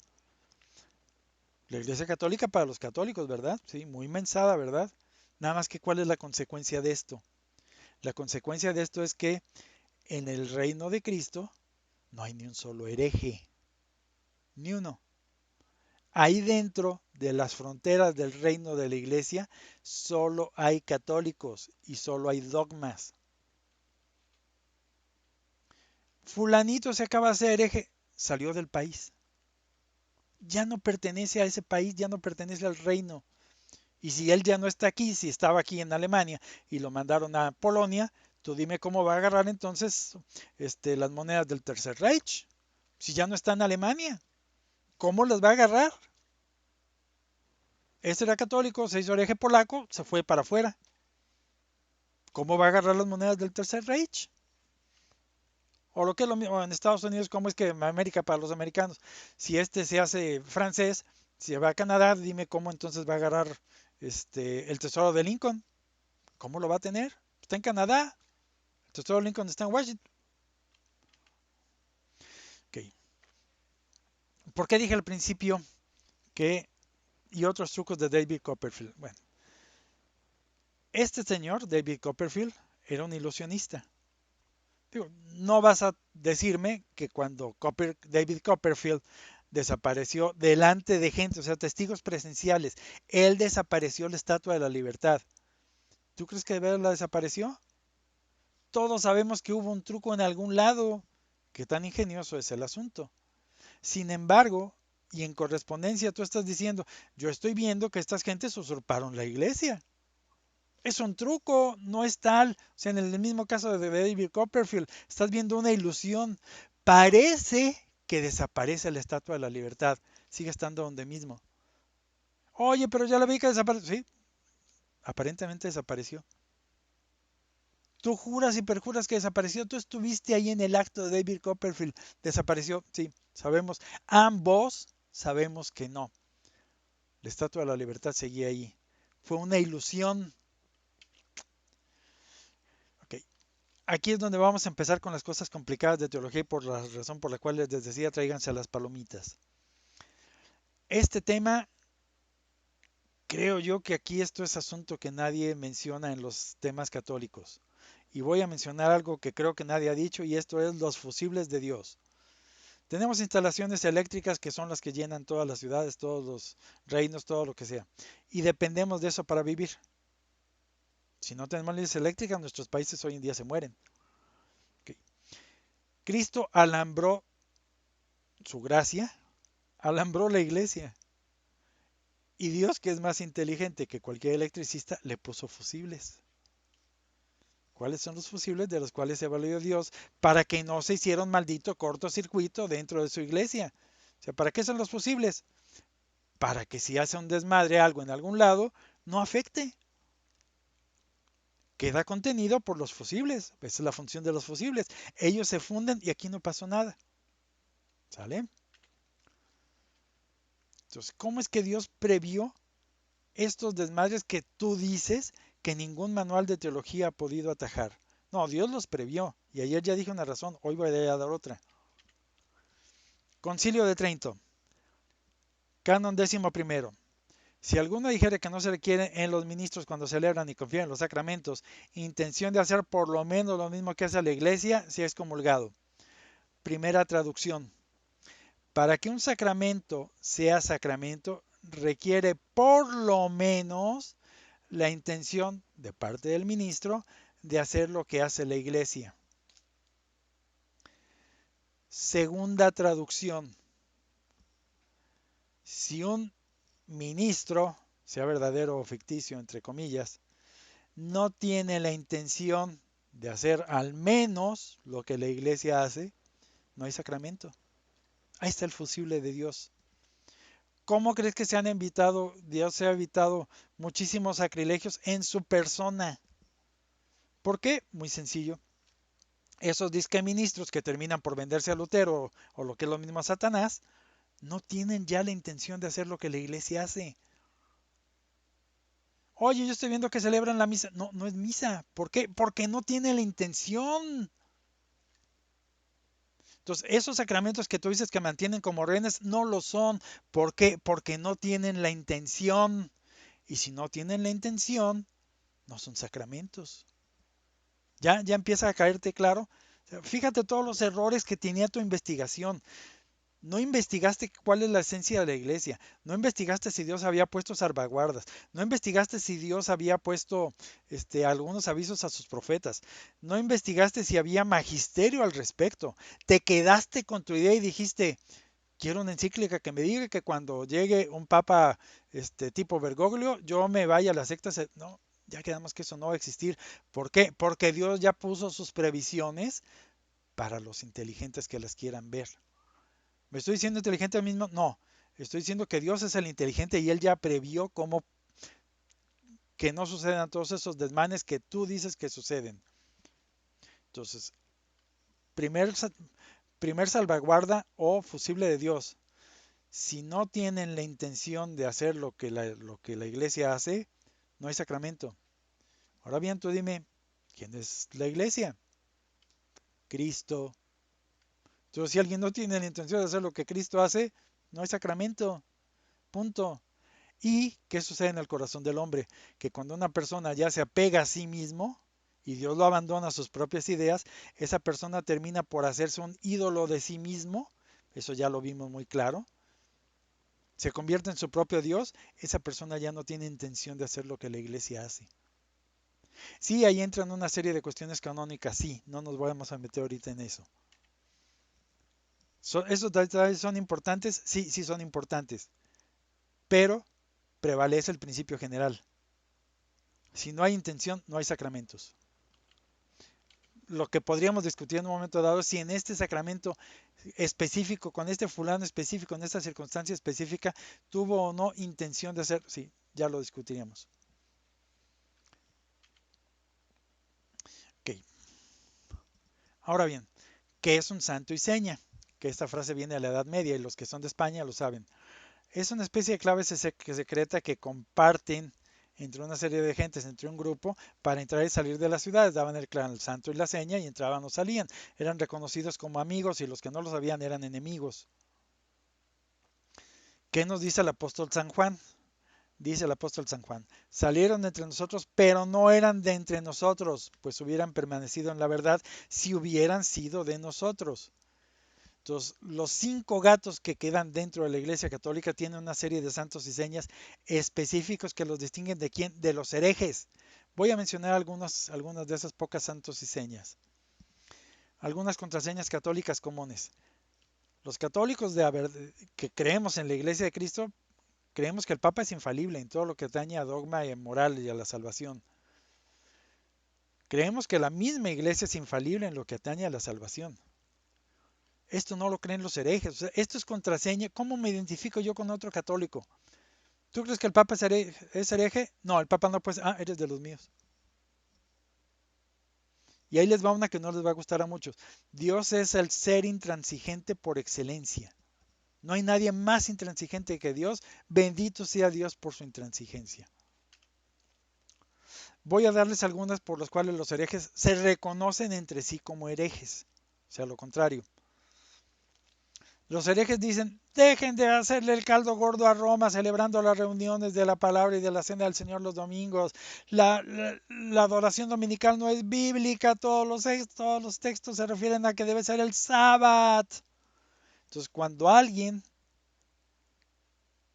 La Iglesia Católica para los católicos, ¿verdad? Sí, muy mensada, ¿verdad? Nada más que ¿cuál es la consecuencia de esto? La consecuencia de esto es que en el reino de Cristo no hay ni un solo hereje, ni uno. Ahí dentro de las fronteras del reino de la iglesia solo hay católicos y solo hay dogmas. Fulanito se acaba de hacer hereje, salió del país. Ya no pertenece a ese país, ya no pertenece al reino. Y si él ya no está aquí, si estaba aquí en Alemania y lo mandaron a Polonia, tú dime cómo va a agarrar entonces las monedas del Tercer Reich. Si ya no está en Alemania, ¿cómo las va a agarrar? Este era católico, se hizo hereje polaco, se fue para afuera. ¿cómo va a agarrar las monedas del Tercer Reich? O lo que es lo mismo en Estados Unidos, ¿cómo es que América para los americanos? Si este se hace francés, si va a Canadá, dime cómo entonces va a agarrar el tesoro de Lincoln. ¿Cómo lo va a tener? Está en Canadá. El tesoro de Lincoln está en Washington. Okay. ¿Por qué dije al principio que y otros trucos de David Copperfield? Bueno, este señor, David Copperfield, era un ilusionista. Digo, no vas a decirme que cuando David Copperfield desapareció delante de gente, o sea, testigos presenciales, él desapareció la Estatua de la Libertad. ¿Tú crees que de verdad la desapareció? Todos sabemos que hubo un truco en algún lado. ¿Qué tan ingenioso es el asunto? Sin embargo, y en correspondencia tú estás diciendo, yo estoy viendo que estas gentes usurparon la iglesia. Es un truco, no es tal. O sea, en el mismo caso de David Copperfield, estás viendo una ilusión. Parece que desaparece la Estatua de la Libertad. Sigue estando donde mismo. Oye, pero ya la vi que desapareció. Sí, aparentemente desapareció. Tú juras y perjuras que desapareció. Tú estuviste ahí en el acto de David Copperfield. Desapareció. Sí, sabemos. Ambos sabemos que no. La Estatua de la Libertad seguía ahí. Fue una ilusión. Ok. Aquí es donde vamos a empezar con las cosas complicadas de teología y por la razón por la cual les decía tráiganse a las palomitas. Este tema, creo yo que aquí esto es asunto que nadie menciona en los temas católicos. Y voy a mencionar algo que creo que nadie ha dicho y esto es los fusibles de Dios. Tenemos instalaciones eléctricas que son las que llenan todas las ciudades, todos los reinos, todo lo que sea. Y dependemos de eso para vivir. Si no tenemos líneas eléctricas, nuestros países hoy en día se mueren. Okay. Cristo alambró su gracia, alambró la iglesia. Y Dios, que es más inteligente que cualquier electricista, le puso fusibles. ¿Cuáles son los fusibles de los cuales se valió Dios para que no se hiciera un maldito cortocircuito dentro de su iglesia? O sea, ¿para qué son los fusibles? Para que si hace un desmadre algo en algún lado, no afecte. Queda contenido por los fusibles. Esa es la función de los fusibles. Ellos se funden y aquí no pasó nada. ¿Sale? Entonces, ¿cómo es que Dios previó estos desmadres que tú dices que ningún manual de teología ha podido atajar? No, Dios los previó. Y ayer ya dije una razón, hoy voy a dar otra. Concilio de Trento, canon 11. Si alguno dijere que no se requiere en los ministros cuando celebran y confían en los sacramentos, intención de hacer por lo menos lo mismo que hace la iglesia, si es comulgado. Primera traducción. Para que un sacramento sea sacramento, requiere por lo menos la intención de parte del ministro de hacer lo que hace la iglesia. Segunda traducción. Si un ministro, sea verdadero o ficticio, entre comillas, no tiene la intención de hacer al menos lo que la iglesia hace, no hay sacramento. Ahí está el fusible de Dios. ¿Cómo crees que se han evitado, Dios se ha evitado muchísimos sacrilegios en su persona? ¿Por qué? Muy sencillo. Esos disque ministros que terminan por venderse a Lutero o lo que es lo mismo a Satanás, no tienen ya la intención de hacer lo que la iglesia hace. Oye, yo estoy viendo que celebran la misa. No, no es misa. ¿Por qué? Porque no tienen la intención. Entonces, esos sacramentos que tú dices que mantienen como rehenes, no lo son. ¿Por qué? Porque no tienen la intención. Y si no tienen la intención, no son sacramentos. Ya empieza a caerte claro. O sea, fíjate todos los errores que tenía tu investigación. No investigaste cuál es la esencia de la iglesia. No investigaste si Dios había puesto salvaguardas. No investigaste si Dios había puesto algunos avisos a sus profetas. No investigaste si había magisterio al respecto. Te quedaste con tu idea y dijiste, quiero una encíclica que me diga que cuando llegue un papa tipo Bergoglio, yo me vaya a la secta. No, ya quedamos que eso no va a existir. ¿Por qué? Porque Dios ya puso sus previsiones para los inteligentes que las quieran ver. ¿Me estoy diciendo inteligente al mismo? No. Estoy diciendo que Dios es el inteligente y Él ya previó cómo que no sucedan todos esos desmanes que tú dices que suceden. Entonces, primer, primer salvaguarda o fusible de Dios. Si no tienen la intención de hacer lo que la iglesia hace, no hay sacramento. Ahora bien, tú dime, ¿quién es la iglesia? Cristo. Entonces, si alguien no tiene la intención de hacer lo que Cristo hace, no hay sacramento. Punto. ¿Y qué sucede en el corazón del hombre? Que cuando una persona ya se apega a sí mismo y Dios lo abandona a sus propias ideas, esa persona termina por hacerse un ídolo de sí mismo. Eso ya lo vimos muy claro. Se convierte en su propio Dios. Esa persona ya no tiene intención de hacer lo que la iglesia hace. Sí, ahí entran una serie de cuestiones canónicas, sí, no nos vamos a meter ahorita en eso. ¿Esos detalles son importantes? Sí, sí son importantes, pero prevalece el principio general. Si no hay intención, no hay sacramentos. Lo que podríamos discutir en un momento dado es si en este sacramento específico, con este fulano específico, en esta circunstancia específica, tuvo o no intención de hacer, sí, ya lo discutiríamos. Ok, ahora bien, ¿qué es un santo y seña? Que esta frase viene de la Edad Media y los que son de España lo saben. Es una especie de clave secreta que comparten entre una serie de gentes, entre un grupo, para entrar y salir de las ciudades. Daban el santo y la seña y entraban o salían. Eran reconocidos como amigos y los que no lo sabían eran enemigos. ¿Qué nos dice el apóstol San Juan? Dice el apóstol San Juan, salieron de entre nosotros, pero no eran de entre nosotros, pues hubieran permanecido en la verdad si hubieran sido de nosotros. Entonces, los 5 gatos que quedan dentro de la Iglesia Católica tienen una serie de santos y señas específicos que los distinguen de quién, de los herejes. Voy a mencionar algunas de esas pocas santos y señas. Algunas contraseñas católicas comunes. Los católicos que creemos en la Iglesia de Cristo, creemos que el Papa es infalible en todo lo que atañe a dogma y moral y a la salvación. Creemos que la misma Iglesia es infalible en lo que atañe a la salvación. Esto no lo creen los herejes. O sea, esto es contraseña. ¿Cómo me identifico yo con otro católico? ¿Tú crees que el Papa es hereje? No, el Papa no puede. Ah, eres de los míos. Y ahí les va una que no les va a gustar a muchos. Dios es el ser intransigente por excelencia. No hay nadie más intransigente que Dios. Bendito sea Dios por su intransigencia. Voy a darles algunas por las cuales los herejes se reconocen entre sí como herejes. O sea, lo contrario. Los herejes dicen, dejen de hacerle el caldo gordo a Roma celebrando las reuniones de la palabra y de la cena del Señor los domingos. La adoración dominical no es bíblica, todos los textos se refieren a que debe ser el sábado. Entonces, cuando alguien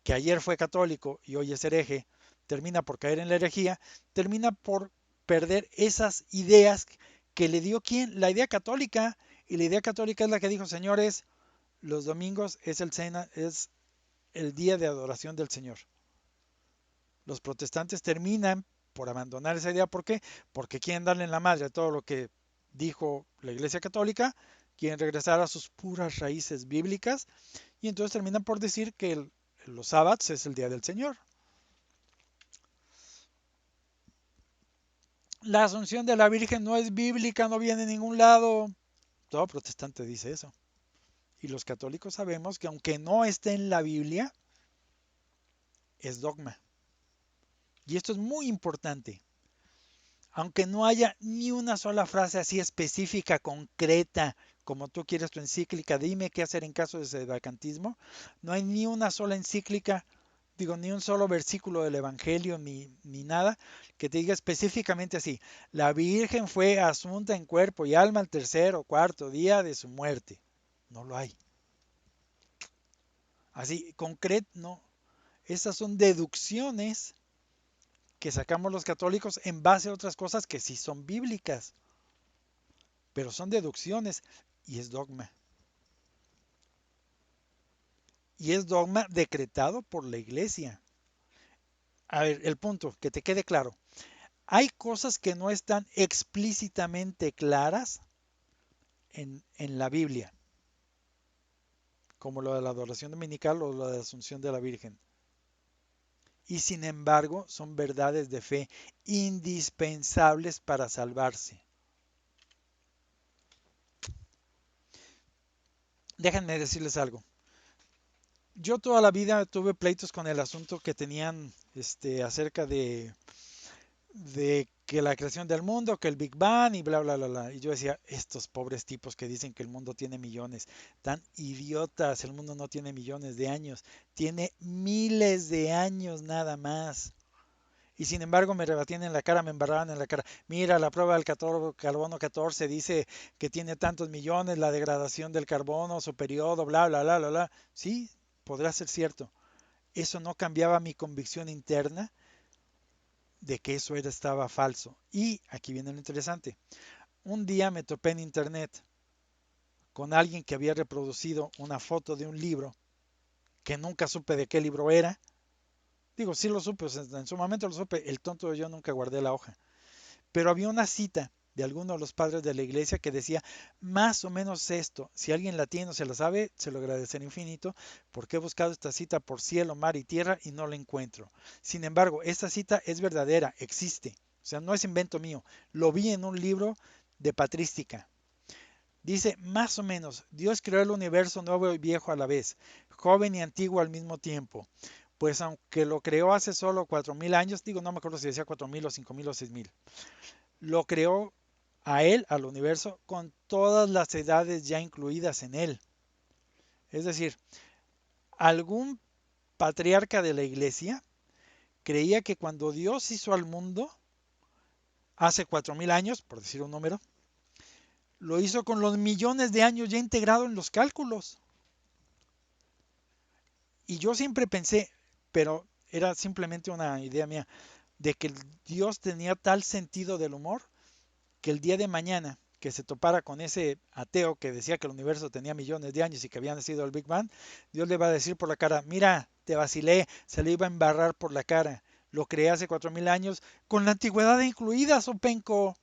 que ayer fue católico y hoy es hereje, termina por caer en la herejía, termina por perder esas ideas que le dio quién, la idea católica. Y la idea católica es la que dijo, señores, los domingos es el día de adoración del Señor. Los protestantes terminan por abandonar esa idea. ¿Por qué? Porque quieren darle en la madre a todo lo que dijo la Iglesia Católica, quieren regresar a sus puras raíces bíblicas y entonces terminan por decir que los sábados es el día del Señor. La asunción de la Virgen no es bíblica, no viene de ningún lado. Todo protestante dice eso. Y los católicos sabemos que aunque no esté en la Biblia, es dogma. Y esto es muy importante. Aunque no haya ni una sola frase así específica, concreta, como tú quieres tu encíclica, dime qué hacer en caso de sedevacantismo, no hay ni una sola encíclica, digo, ni un solo versículo del Evangelio, ni nada, que te diga específicamente así, la Virgen fue asunta en cuerpo y alma el tercer o cuarto día de su muerte. No lo hay. Así, concreto, no. Esas son deducciones que sacamos los católicos en base a otras cosas que sí son bíblicas. Pero son deducciones y es dogma. Y es dogma decretado por la iglesia. A ver, el punto, que te quede claro. Hay cosas que no están explícitamente claras en la Biblia, como lo de la adoración dominical o lo de la Asunción de la Virgen. y sin embargo son verdades de fe indispensables para salvarse. Déjenme decirles algo. Yo toda la vida tuve pleitos con el asunto que tenían acerca de que la creación del mundo, que el Big Bang y bla, bla, bla, bla. Y yo decía, estos pobres tipos que dicen que el mundo tiene millones, tan idiotas, el mundo no tiene millones de años, tiene miles de años nada más. Y sin embargo me rebatían en la cara, me embarraban en la cara. Mira, la prueba del carbono 14 dice que tiene tantos millones, la degradación del carbono, su periodo, bla, bla, bla, bla, bla. Sí, podrá ser cierto. Eso no cambiaba mi convicción interna de que estaba falso. Y aquí viene lo interesante. Un día me topé en internet con alguien que había reproducido una foto de un libro que nunca supe de qué libro era. Digo, sí lo supe, en su momento lo supe, el tonto de yo nunca guardé la hoja. Pero había una cita de alguno de los padres de la iglesia que decía más o menos esto. Si alguien la tiene o se la sabe, se lo agradeceré infinito, porque he buscado esta cita por cielo, mar y tierra y no la encuentro. Sin embargo, esta cita es verdadera, existe. O sea, no es invento mío. Lo vi en un libro de patrística. Dice, más o menos, Dios creó el universo nuevo y viejo a la vez, joven y antiguo al mismo tiempo. Pues aunque lo creó hace solo 4.000 años, digo, no me acuerdo si decía 4.000 o 5.000 o 6.000, lo creó a él, al universo, con todas las edades ya incluidas en él. Es decir, algún patriarca de la iglesia creía que cuando Dios hizo al mundo, hace 4.000 años, por decir un número, lo hizo con los millones de años ya integrado en los cálculos. Y yo siempre pensé, pero era simplemente una idea mía, de que Dios tenía tal sentido del humor que el día de mañana que se topara con ese ateo que decía que el universo tenía millones de años y que había nacido el Big Bang, Dios le va a decir por la cara, mira, te vacilé, se le iba a embarrar por la cara, lo creé hace 4.000 años, con la antigüedad incluida, sopenco,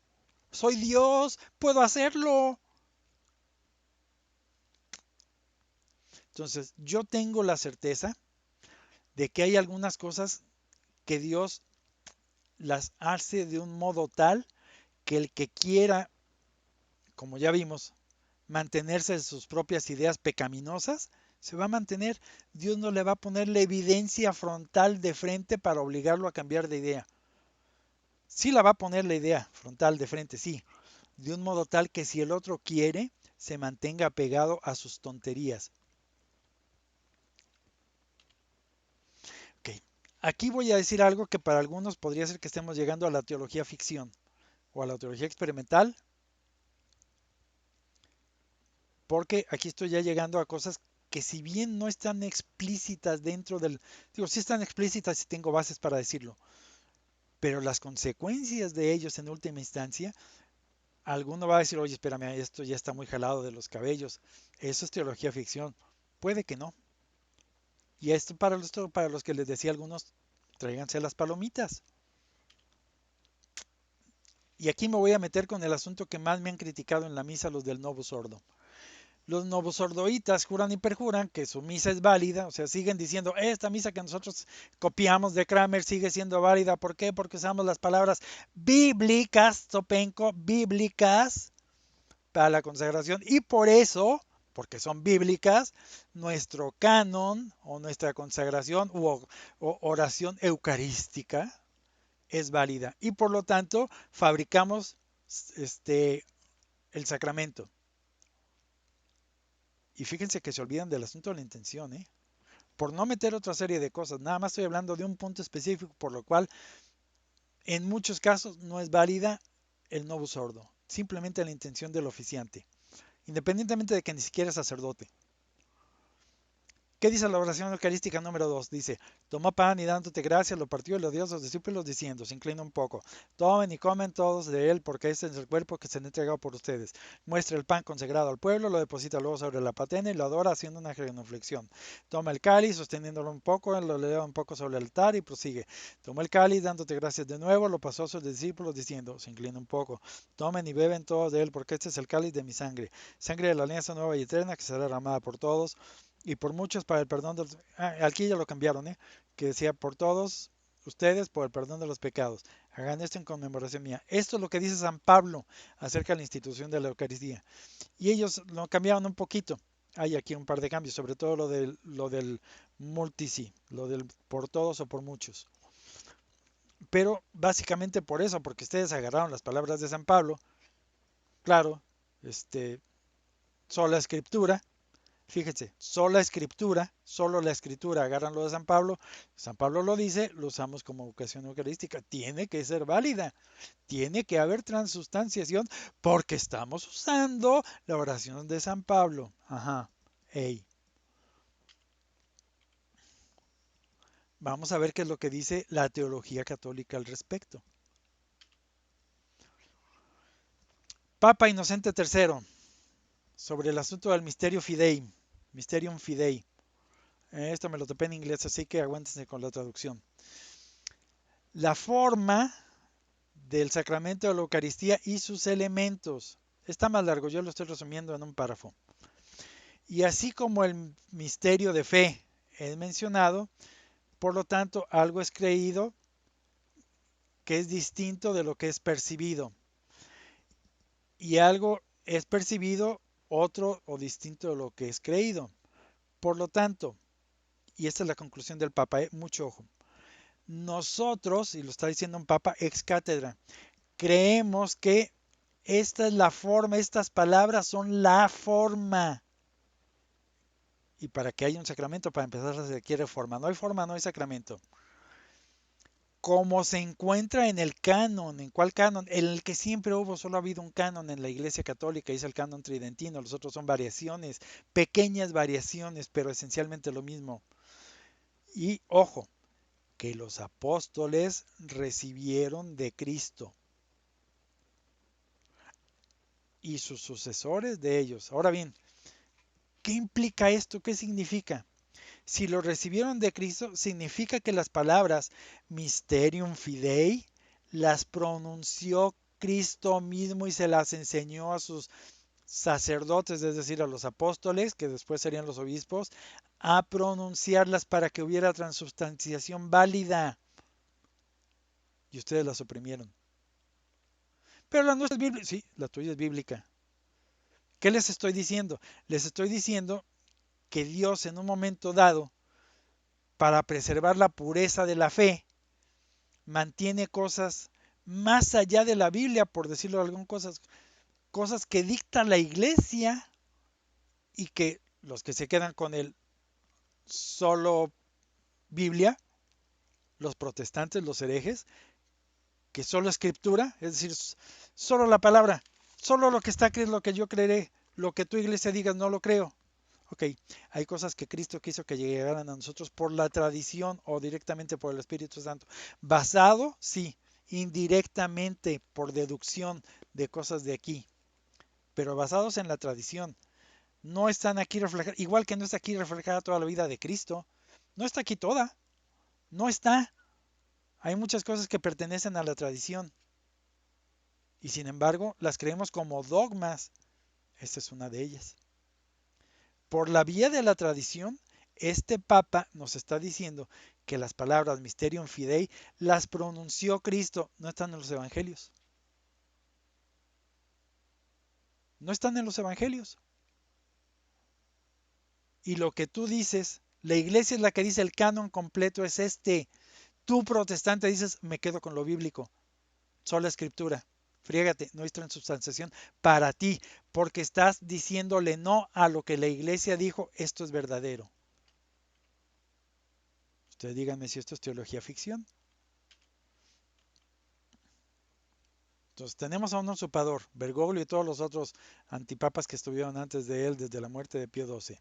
soy Dios, puedo hacerlo. Entonces, yo tengo la certeza de que hay algunas cosas que Dios las hace de un modo tal que el que quiera, como ya vimos, mantenerse en sus propias ideas pecaminosas, se va a mantener. Dios no le va a poner la evidencia frontal de frente para obligarlo a cambiar de idea. Sí la va a poner la idea frontal de frente, sí, de un modo tal que si el otro quiere, se mantenga apegado a sus tonterías. Ok, aquí voy a decir algo que para algunos podría ser que estemos llegando a la teología ficción o a la teología experimental, porque aquí estoy ya llegando a cosas que si bien no están explícitas dentro del, digo, sí están explícitas y tengo bases para decirlo, pero las consecuencias de ellos en última instancia, alguno va a decir, oye, espérame, esto ya está muy jalado de los cabellos, eso es teología ficción, puede que no. Y esto para los que les decía a algunos, tráiganse las palomitas. Y aquí me voy a meter con el asunto que más me han criticado en la misa los del Novo Sordo. Los novosordoitas juran y perjuran que su misa es válida, o sea, siguen diciendo, esta misa que nosotros copiamos de Kramer sigue siendo válida. ¿Por qué? Porque usamos las palabras bíblicas, Zopenco, bíblicas, para la consagración. Y por eso, porque son bíblicas, nuestro canon o nuestra consagración o oración eucarística es válida. Y por lo tanto, fabricamos el sacramento. Y fíjense que se olvidan del asunto de la intención, ¿eh? Por no meter otra serie de cosas. Nada más estoy hablando de un punto específico, por lo cual en muchos casos no es válida el novus ordo. Simplemente la intención del oficiante, independientemente de que ni siquiera es sacerdote. ¿Qué dice la oración eucarística número 2? Dice, toma pan y dándote gracias, lo partió y lo dio a sus discípulos diciendo, se inclina un poco, tomen y comen todos de él porque este es el cuerpo que se ha entregado por ustedes. Muestra el pan consagrado al pueblo, lo deposita luego sobre la patena y lo adora haciendo una genuflexión. Toma el cáliz, sosteniéndolo un poco, lo eleva un poco sobre el altar y prosigue. Toma el cáliz, dándote gracias de nuevo, lo pasó a sus discípulos diciendo, se inclina un poco, tomen y beben todos de él porque este es el cáliz de mi sangre, sangre de la alianza nueva y eterna que será derramada por todos y por muchos para el perdón de los... aquí ya lo cambiaron, que decía por todos ustedes por el perdón de los pecados. Hagan esto en conmemoración mía. Esto es lo que dice San Pablo acerca de la institución de la Eucaristía. Y ellos lo cambiaron un poquito. Hay aquí un par de cambios, sobre todo lo del multici, lo del por todos o por muchos. Pero básicamente por eso, porque ustedes agarraron las palabras de San Pablo, claro, este, sola escritura, fíjense, sola escritura, solo la escritura, agarran lo de San Pablo lo dice, lo usamos como ocasión eucarística, tiene que ser válida, tiene que haber transustanciación, porque estamos usando la oración de San Pablo. Ajá, hey. Vamos a ver qué es lo que dice la teología católica al respecto. Papa Inocente III, sobre el asunto del Mysterio Fidei, Mysterium Fidei. Esto me lo topé en inglés, así que aguántense con la traducción. La forma del sacramento de la Eucaristía y sus elementos. Está más largo, yo lo estoy resumiendo en un párrafo. Y así como el misterio de fe es mencionado, por lo tanto, algo es creído que es distinto de lo que es percibido. Y algo es percibido otro o distinto de lo que es creído. Por lo tanto, y esta es la conclusión del Papa, mucho ojo, nosotros, y lo está diciendo un Papa ex cátedra, creemos que esta es la forma, estas palabras son la forma. Y para que haya un sacramento, para empezar se requiere forma. No hay forma, no hay sacramento. Como se encuentra en el canon, ¿en cuál canon? En el que siempre hubo, solo ha habido un canon en la Iglesia Católica, es el canon tridentino, los otros son variaciones, pequeñas variaciones, pero esencialmente lo mismo. Y ojo, que los apóstoles recibieron de Cristo y sus sucesores de ellos. Ahora bien, ¿qué implica esto? ¿Qué significa? Si lo recibieron de Cristo, significa que las palabras Mysterium Fidei las pronunció Cristo mismo y se las enseñó a sus sacerdotes, es decir, a los apóstoles, que después serían los obispos, a pronunciarlas para que hubiera transubstanciación válida. Y ustedes la suprimieron. Pero la nuestra es bíblica. Sí, la tuya es bíblica. ¿Qué les estoy diciendo? Les estoy diciendo que Dios en un momento dado, para preservar la pureza de la fe, mantiene cosas más allá de la Biblia, por decirlo de algunas cosas que dicta la iglesia y que los que se quedan con el solo Biblia, los protestantes, los herejes, que solo escritura, es decir, solo la palabra, solo lo que está aquí es lo que yo creeré, lo que tu iglesia diga no lo creo. Ok, hay cosas que Cristo quiso que llegaran a nosotros por la tradición o directamente por el Espíritu Santo. Basado, sí, indirectamente por deducción de cosas de aquí, pero basados en la tradición. No están aquí reflejadas, igual que no está aquí reflejada toda la vida de Cristo. No está aquí toda, no está. Hay muchas cosas que pertenecen a la tradición y sin embargo las creemos como dogmas. Esta es una de ellas. Por la vía de la tradición, este Papa nos está diciendo que las palabras Mysterium Fidei las pronunció Cristo, no están en los evangelios. No están en los evangelios. Y lo que tú dices, la iglesia es la que dice el canon completo es este. Tú protestante dices, me quedo con lo bíblico, sola escritura. Friégate, no hay transubstanciación para ti, porque estás diciéndole no a lo que la iglesia dijo, esto es verdadero. Ustedes díganme si esto es teología ficción. Entonces tenemos a un usurpador, Bergoglio y todos los otros antipapas que estuvieron antes de él desde la muerte de Pío XII.